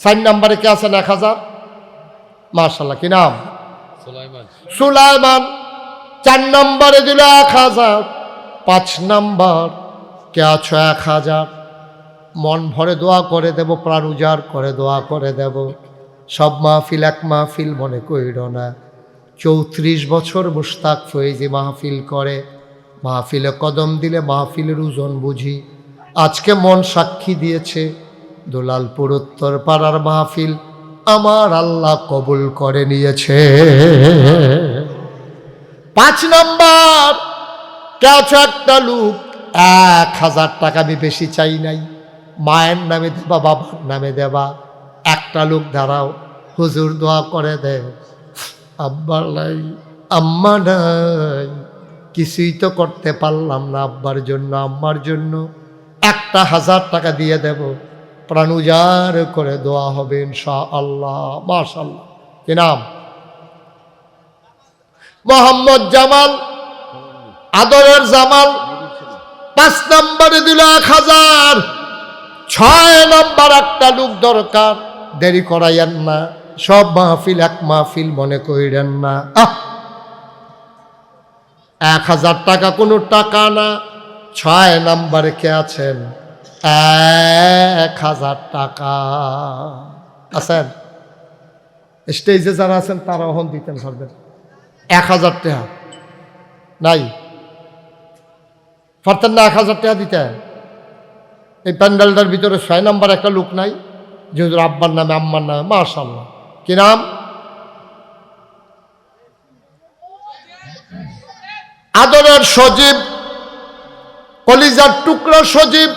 4 নম্বরে কে আছেন? 1000। মাশাআল্লাহ, কি নাম? সুলাইমান। 4 নম্বরে দিল 1000। 5 নম্বর কে আছো? 1000। মন ভরে দোয়া করে দেব, প্রাণ উজাড় করে দোয়া করে দেব। সব মাহফিল এক মাহফিল মনে কইর না। 34 বছর মুশতাক ফয়েজি মাহফিল করে, মাহফিলে কদম দিলে মাহফিলের ওজন বুঝি। আজকে মন সাক্ষী দিয়েছে, দুলালপুর উত্তর পাড়ার মাহফিল আমার আল্লাহ কবুল করে নিয়েছে। 5 নম্বর কেউ একটা লোক, 1000 টাকা আমি বেশি চাই নাই, মায়ের নামে দেবা, বাবার নামে দেবা। একটা লোক দাঁড়াও, হুজুর দোয়া করে দে। আব্বার নাই, আম্মা নাই, কিছুই তো করতে পারলাম না আব্বার জন্য, আম্মার জন্য 1000 টাকা দিয়ে দেব, প্রাণ উজাড় করে দোয়া হবে ইনশাআল্লাহ। মাশাআল্লাহ, কি নাম? মোহাম্মদ জামাল, আদরের জামাল। 5 নম্বরে দিল 1000। 6 নম্বর একটা লোক দরকার, দেরি করাইয়েন না, সব মাহফিল এক মাহফিল মনে কইরেন না। 1000 টাকা কোনো টাকা না। 6 নম্বরে কে আছেন? 1000 টাকা আছেন? স্টেজে যারা আছেন তারা ওহন দিতেন পারবেন। 1000 টাকা নাই, পারতেন না 1000 টাকা দিতে? এই প্যান্ডেলটার ভিতরে 6 নম্বর একটা লোক নাই, যে হুজুর আব্বার নামে, আম্মার নামে। মাশাআল্লাহ, কি নাম? আদরের সজীব, কলিজার টুকরা সজীব।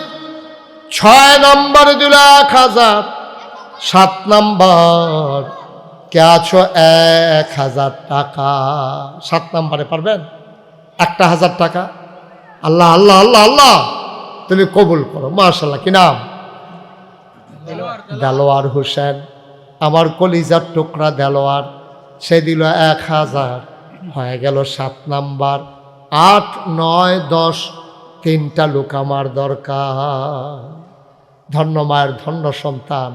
6 নম্বরে দিল 1000। 7 নাম্বার কে আছো 1000 টাকা। 7 নাম্বারে পারবেন? 1000 টাকা। আল্লাহ আল্লাহ আল্লাহ আল্লাহ তুমি কবুল করো। মাশাআল্লাহ। কি নাম? দেলোয়ার হোসেন। আমার কলিজার টুকরা দেলোয়ার, সে দিল 1000, হয়ে গেল 7 নাম্বার। 8, 9, 10 3টা লোক আমার দরকার। ধন্য মায়ের ধন্য সন্তান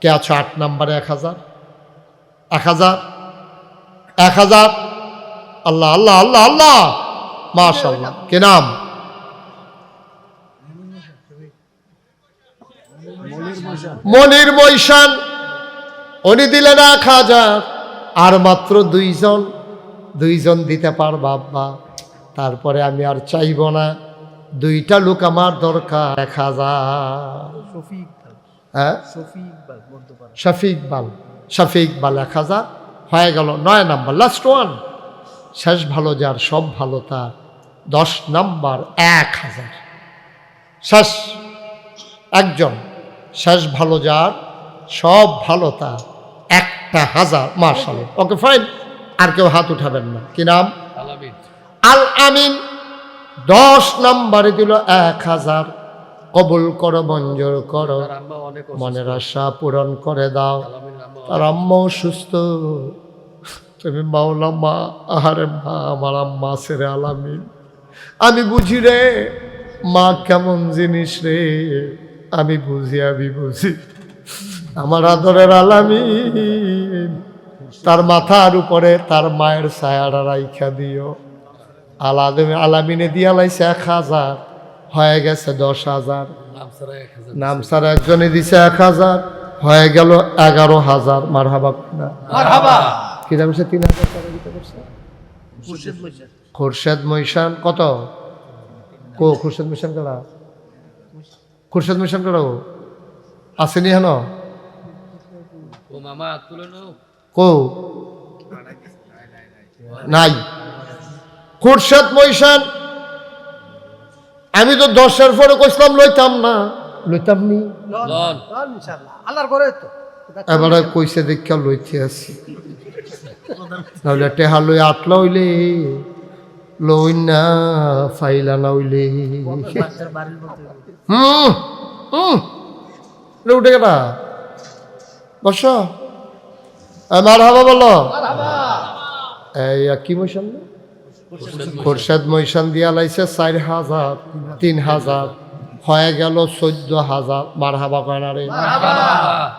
কে আছো 8 নাম্বারে? 1000 1000 1000। আল্লাহ আল্লাহ আল্লাহ আল্লাহ মাশাআল্লাহ। কি নাম? মনির মৈশান। উনি দিলেন 1000। আর মাত্র 2জন দিতে পারবা আব্বা, তারপরে আমি আর চাইব না। 2টা লোক আমার দরকার। 1000। হ্যাঁ, শফিক ইকবাল 1000 হয়ে গেল। 9 নাম্বার লাস্ট ওয়ান, শেষ ভালো যার সব ভালো তার। 10 নাম্বার 1000। শেষ একজন, শেষ ভালো যার সব ভালো তার, 1000। মাশাআল্লাহ। ওকে ফাইন, আর কেউ হাত উঠাবেন না। কি নাম? আল আমিন। 10 নাম্বারে দিল 1000। কবুল করো, মঞ্জুর করো, মনের আশা পূরণ করে দাও। তার আম্মাও সুস্থ, তুমি মাওলা মা। আহারে মা, আমার আম্মা ছেড়ে আলামিন। আমি বুঝি রে মা কেমন জিনিস রে, আমি বুঝি আমার আদরের আলামিন। তার মাথার উপরে তার মায়ের ছায়াটা রাইখা দিও। আলামিনে দিয়া লাইছে 1000, হয়ে গেছে 10,000। নাম সারা একজনে দিছে 1000, হয়ে গেল 11,000। মারহাবা না? মারহাবা। কি দাম? 3000 টাকা দিতে পারছে খুরশেদ মৈশান। কত? খুরশেদ মৈশান করা? খুরশেদ মৈশান করা আসেনি হেন? কো নাই। খুরশেদ মৈশান। আমি তো 10-এর পরে কইলাম লইতাম না, লইতাম নি। এবারে কইছে দেখা লইতে আছি। তাহলে টেহা লই আটলা হইলে লই না, ফাইলা না হইলে উঠে গেটা বস। মারহাবা বলো। এই কি মৈশান? খুরশেদ মৈশান দিয়া লাইছে 4000, 3000 হয়ে গেল 14,000। মারহাবা কয় না রে?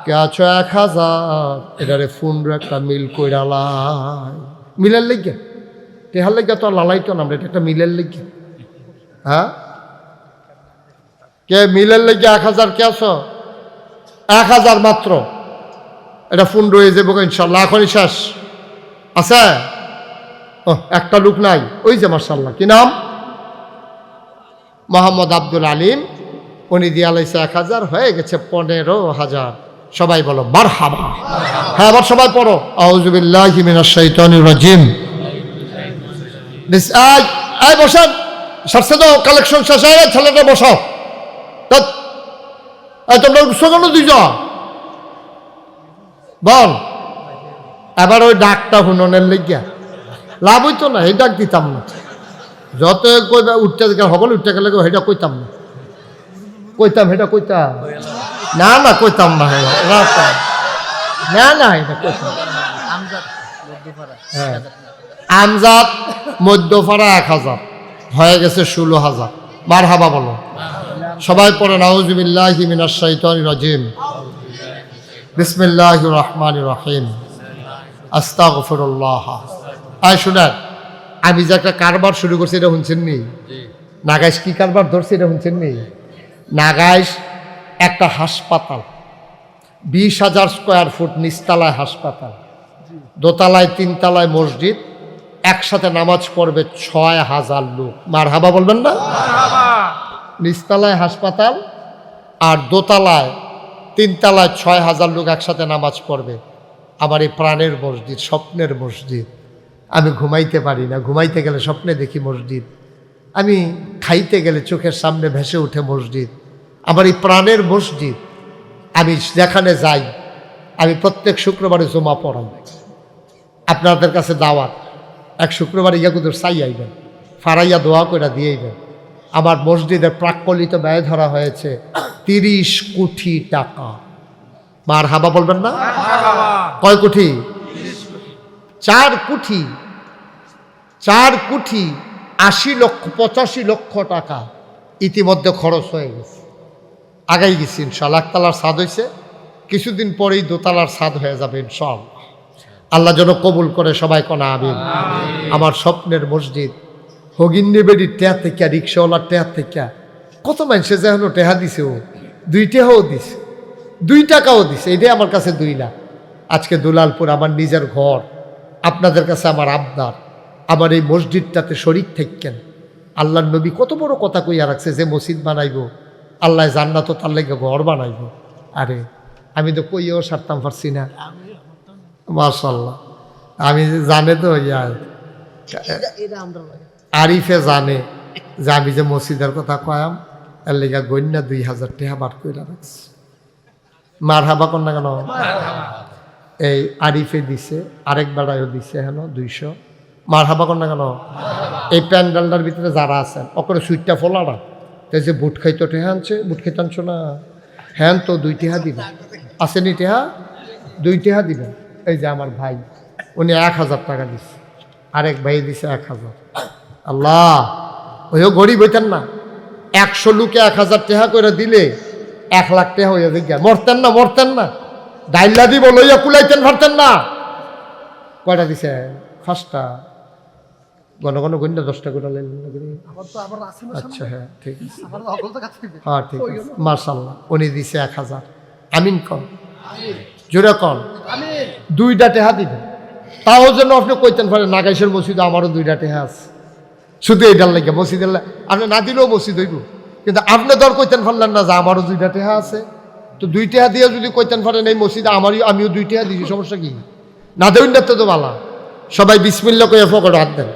কে আছো 1000? এটারে ফুন্ডু একটা মিল কইরা লাই। মিলের লেগে টেহার লেগে তো লালাইতো না, এটা একটা মিলের লেগে। হ্যাঁ, কে মিলের লেগে 1000? কে আছো? 1000 মাত্র। এটা ফুন্ডু হয়ে যাবো ইনশাল্লাহ। এখনই শেষ আছে। একটা লোক নাই, ওই যে মাশাআল্লাহ। কি নাম? মোহাম্মদ আব্দুল আলিম। উনি দিয়া লাইছে 1000, হয়ে গেছে 15,000। সবাই বলো মারহাবা। হ্যাঁ, আবার সবাই পড়ো আউযু বিল্লাহি মিনাশ শাইতানির রাজিম। এই বসান, সারছে দাও, কালেকশন শেষ হয়ে গেছে। ছেলেটা বসো। তোমরা উঠছো কেন 2জন? বল। এবার ওই ডাকটা হুননের লেগিয়া লাভ হইতো না, এই ডাক দিতাম না। যত কইবা উঠতে গেলে সকল উঠতে গেলে সেটা কইতাম না। কইতাম সেটা কইতাম না, না কইতাম না, না না এটা কইতাম। হ্যাঁ, আমজাদ মধ্যপাড়া 1000 হয়ে গেছে 16,000। মারহাবা বলো। সবাই পড়েন আউযু বিল্লাহি মিনাশ শাইতানির রাজিম। বিসমিল্লাহির রহমানির রহিম। আস্তাগফিরুল্লাহ। আয় শুনেন, আমি যে একটা কারবার শুরু করছি এটা শুনছেন নি? নাগাইশ কি কারবার ধরছে এটা শুনছেন নি? নাগাইশ একটা হাসপাতাল, 20,000 স্কোয়ার ফুট নিচতলায় হাসপাতাল, দোতলায় 3 তলায় মসজিদ, একসাথে নামাজ পড়বে 6,000 লোক। মারহাবা বলবেন না? নিচতলায় হাসপাতাল আর দোতলায় 3 তলায় 6,000 লোক একসাথে নামাজ পড়বে। আমার এই প্রাণের মসজিদ, স্বপ্নের মসজিদ। আমি ঘুমাইতে পারি না, ঘুমাইতে গেলে স্বপ্নে দেখি মসজিদ। আমি খাইতে গেলে চোখের সামনে ভেসে ওঠে মসজিদ। আমার এই প্রাণের মসজিদ। আমি যেখানে যাই আমি প্রত্যেক শুক্রবারে জমা পড়াই। আপনাদের কাছে দাওয়াত, এক শুক্রবারে ইয়াকুদুর চাই আইবেন, ফারাইয়া দোয়া করে দিয়েইবেন। আমার মসজিদের প্রাক্কলিত ব্যয় ধরা হয়েছে 30 কোটি টাকা। মার হাবা বলবেন না? কয় কোটি? 4 কোটি, 4 কোটি 80 লক্ষ 85 লক্ষ টাকা ইতিমধ্যে খরচ হয়ে গেছে। আগাই গেছি ইনশাআল্লাহ। একতলার ছাদ হয়েছে, কিছুদিন পরেই দোতলার ছাদ হয়ে যাবে ইনশাআল্লাহ। আল্লাহ যেন কবুল করে, সবাই কোনা আমিন। আমার স্বপ্নের মসজিদ হগিন্নি বেডির টেহা থেকে, রিক্সাওয়ালার টেহা থেকে কত মানুষে যেন টেহা দিছে, ও 2 টাকাও দিছে, 2 টাকাও দিছে। এটাই আমার কাছে 2 লাখ। আজকে দুলালপুর আমার নিজের ঘর। আপনাদের কাছে আমার আবদার, আমার এই মসজিদটাতে শরীক থাকেন। আল্লাহর নবী কত বড় কথা কইয়া রাখছে, যে মসজিদ বানাইব আল্লাহ জান্নাত তার লেগে ঘর বানাইব। আরে আমি তো কইও সারতাম পারছি না। মাশাআল্লাহ, আমি জানে তো আরিফে জানে যে আমি যে মসজিদের কথা কয়াম, এর লেগা গন্যা 2000 টাকা বার করে রাখছি। মার হাবা কর না কেন? এই আরিফে দিছে, আরেক বেড়াইও দিছে হেন 200। মার হাবা কর না কেন? এই প্যান্ডেলটার ভিতরে যারা আছেন ওকে সুইটটা ফোলারা, তাই যে বুট খাইতো টেহা আনছে, বুট খাইতে আনছো না, হ্যাঁ তো 2 টাকা দিবেন, আসেনি টেহা 2 টাকা দিবেন। এই যে আমার ভাই, উনি 1000 টাকা দিচ্ছে, আরেক ভাই দিছে 1000। আল্লাহ, ওইও গরিব হইতেন না, 100 লোকে 1000 টাকা করে দিলে 1 লাখ টাকা হয়ে যায়। মরতেন না, মরতেন না, ডাইল্লা দিব লইয়া কুলাইতেন, পারতেন না। কয়টা দিছে? 5টা। ঘন ঘন গন্যা 10টা করে আচ্ছা, হ্যাঁ ঠিক আছে, হ্যাঁ ঠিক আছে, মাশাআল্লাহ। উনি দিছে 1000। আমিন কন, জোরে কন। 2টা টাকা দিবেন, তাও যেন আপনি কইতেন পারেন নাগাইশের মসজিদে আমারও 2টা টাকা আছে, শুধু এইটার লাগে মসজিদের। আপনি না দিলেও মসজিদ হইব, কিন্তু আপনি দর কইতেন পারলেন না যে আমারও 2টা টাকা আছে। তো 2 টাকা দিয়ে যদি কইতেন পারেন এই মসজিদে আমিও 2 টাকা দিয়েছি, সমস্যা কি? না দেবেন না তো ভালো। সবাই বিসমিল্লাহ কইয়া ফকট হাত দেন।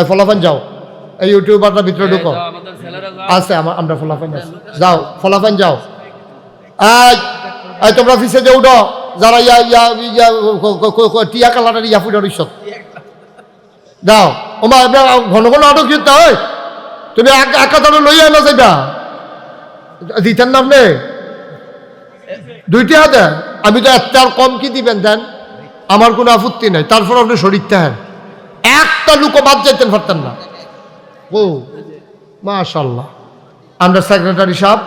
ফলাফান যাও, এই ইউটিউবারটা ভিতরে ঢুকো, আছে আমরা ফলাফান যাও, ফলাফান যাও। এই তোমরা পিছিয়ে যে উঠো, যারা টিয়া কালারের ইয়া ফুটার ইস্যত যাও। ওমা ঘন ঘন আটক দিতে হয়, তুমি একা ধরে লইয়া না যাইবা, দিতেন না আপনি 2 টাকা দেন। আমি তো একটা কম কি দিবেন দেন, আমার কোনো আপত্তি নাই। তারপর আপনি শরীর থাকেন, একটা লুকো বাদ যাইতেন পারতেন না। ও মাশাআল্লাহ, আমরা সেক্রেটারি সাহেব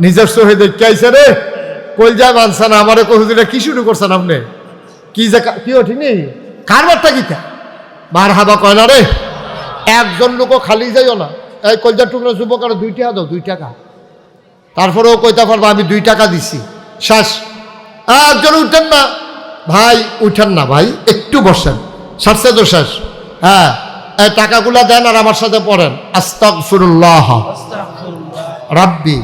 নিজের সহে দেখতে আইসে রে, কই যায় মানছেন আমারে কহুজুরে কি শুরু করছেন আপনি, কি যে কি ঠিক নেই কারবারটা কিতা। মার হাবা কয় না রে, একজন লোকও খালি যাইও না। এই কলজার টুকরা যুবক আর 2 টাকা দাও, 2 টাকা। তারপরেও কইতে পারবো আমি 2 টাকা দিছি, শেষ। একজন উঠেন না ভাই, উঠেন না ভাই, একটু বসেন, সারছে তো শেষ। হ্যাঁ, এই টাকাগুলা দেন আর আমার সাথে পড়েন, আস্তাগফিরুল্লাহ রাব্বি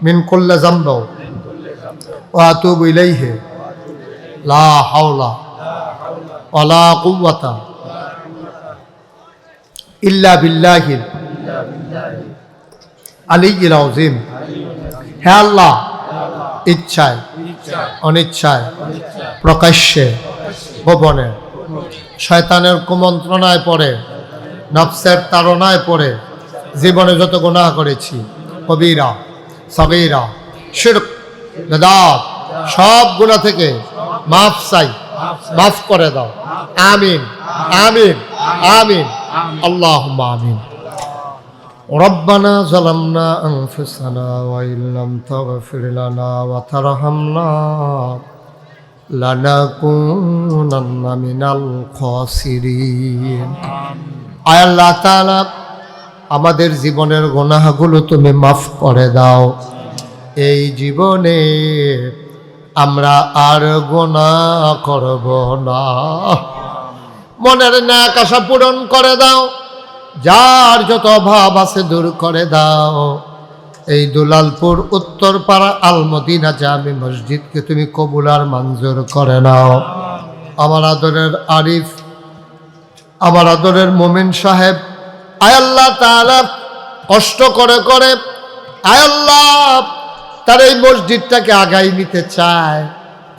মিন কুল্লি যামবি ওয়া আতুবু ইলাইহি লা হাওলা ওয়ালা কুওয়াতা ইল্লা বিল্লাহিল আলিয়্যিল আযীম। হে আল্লাহ, ইচ্ছায় অনিচ্ছায় প্রকাশ্যে গোপনে শয়তানের কুমন্ত্রণায় পড়ে, নফসের তাড়নায় পড়ে জীবনে যত গুনাহ করেছি, কবিরা সগীরা শিরক বিদআত, সব গুনাহ থেকে মাফ চাই, মাফ করে দাও। আমিন আমিন আমিন, আল্লাহুম্মা আমিন। ربنا ظلمنا أنفسنا وإن لم تغفر لنا وترحمنا لنكونن من الخاسرين। আয় আল্লাহ তাআলা, আমাদের জীবনের গুনাহগুলো তুমি মাফ করে দাও। এই জীবনে আমরা আর গুনাহ করব না। মনের নেক আশা পূরণ করে দাও, যার যত অভাব আছে দূর করে দাও। এই দুলালপুর উত্তরপাড়া আল মদিনা জামি মসজিদকে তুমি কবুল আর মঞ্জুর করে নাও। আমার আদরের আরিফ, আমার আদরের মোমিন সাহেব, আয় আল্লাহ তাআলা কষ্ট করে করে আয় আল্লাহ তার এই মসজিদটাকে আগাই নিতে চায়,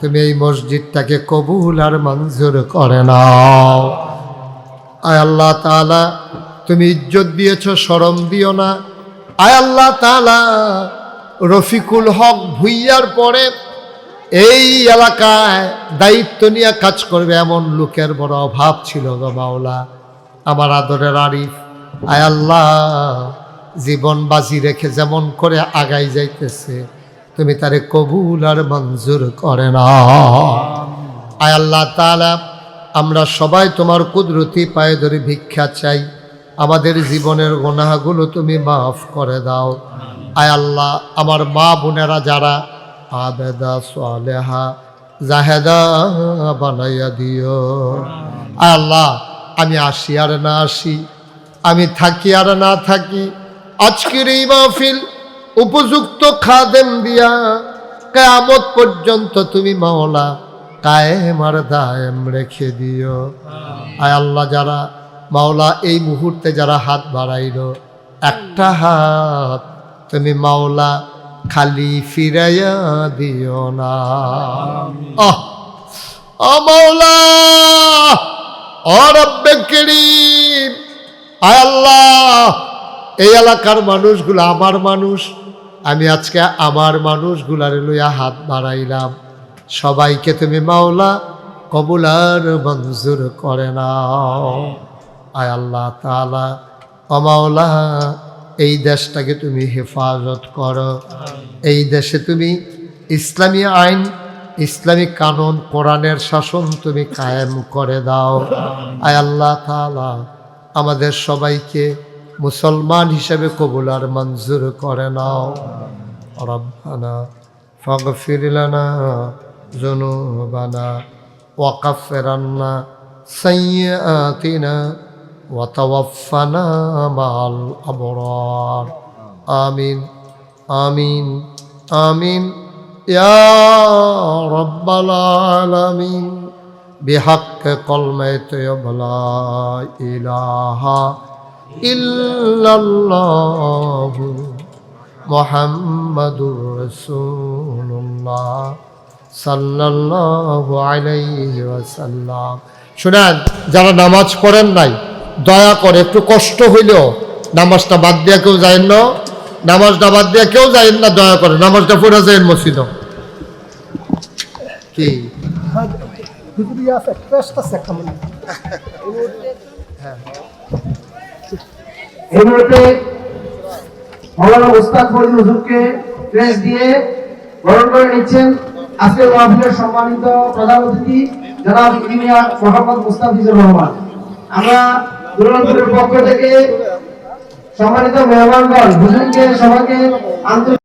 তুমি এই মসজিদটাকে কবুল আর মঞ্জুর করে নাও। আয় আল্লাহ তাআলা, তুমি ইজ্জত দিয়েছ, শরম দিও না। আয় আল্লাহ তাআলা, রফিকুল হক ভুইয়ার পরে এই এলাকায় দায়িত্ব নিয়ে কাজ করবে এমন লোকের বড় অভাব ছিল গো মাওলা। আমার আদরের আরিফ, আয় আল্লাহ, জীবন বাজি রেখে যেমন করে আগাই যাইতেছে, তুমি তারে কবুল আর মঞ্জুর করে না। আয় আল্লাহ তাআলা, আমরা সবাই তোমার কুদরতি পায়ে ধরে ভিক্ষা চাই, আমাদের জীবনের গুনাহগুলো তুমি মাফ করে দাও। আয় আল্লাহ, আমার মা বোনেরা যারা আবেদা সালেহা জাহেদা বানাইয়া দিও। আয় আল্লাহ, আমি আসি আর না আসি, আমি থাকি আর না থাকি, আজকের এই মাহফিল উপযুক্ত খাদেম দিয়া কিয়ামত পর্যন্ত তুমি মাওলা কায়েম আর দায়েম রেখে দিও। আয় আল্লাহ, যারা মাওলা এই মুহূর্তে যারা হাত বাড়াইল, একটা হাত তুমি মাওলা খালি ফিরাইয়া দিও না। ও মাওলা, ও রব্বে করিম, আয় আল্লাহ, এই এলাকার মানুষগুলো আমার মানুষ, আমি আজকে আমার মানুষগুলার লইয়া হাত বাড়াইলাম, সবাইকে তুমি মাওলা কবুল আর মঞ্জুর করে নাও। আয় আল্লাহ তাআলা, ও মাওলা, এই দেশটাকে তুমি হেফাজত করো, এই দেশে তুমি ইসলামী আইন, ইসলামী কানুন, কোরআনের শাসন তুমি কায়েম করে দাও। আয় আল্লাহ তাআলা, আমাদের সবাইকে মুসলমান হিসেবে কবুল আর মঞ্জুর করে নাও। রব্বানা ফাগফির লানা যুনুবানা ওয়া কাফির আন্না সাইয়্যাতিনা ওয়া তাওয়াফফানা মা'আল আবরার। আমিন আমিন আমিন ইয়া রাব্বাল আলামিন। বিহাক্কি কালিমাতি লা ইলাহা ইল্লাল্লাহু মুহাম্মাদুর রাসূলুল্লাহ সাল্লাল্লাহু আলাইহি ওয়াসাল্লাম। শুনেন, যারা নামাজ পড়েন নাই, দয়া করে একটু কষ্ট হইলেও নামাজটা বাদ দিয়া কেউ যায়েন না, নামাজটা বাদ দিয়া কেউ যায়েন না, দয়া করে নামাজটা পড়ে যায়েন মসজিদে। কি এই মুহূর্তে মৌলানা উস্তাদ ফরিদ হুজুরকে প্রেস দিয়ে বরণ করে নিচ্ছেন আজকের মাহফিলের সম্মানিত প্রধান অতিথি জনাব ইঞ্জিনিয়ার মোহাম্মদ মুস্তাফিজুর রহমান। আমরা দুর্গাপুরের পক্ষ থেকে সম্মানিত মেহমানগণ হুজুরকে সবাইকে আন্তরিক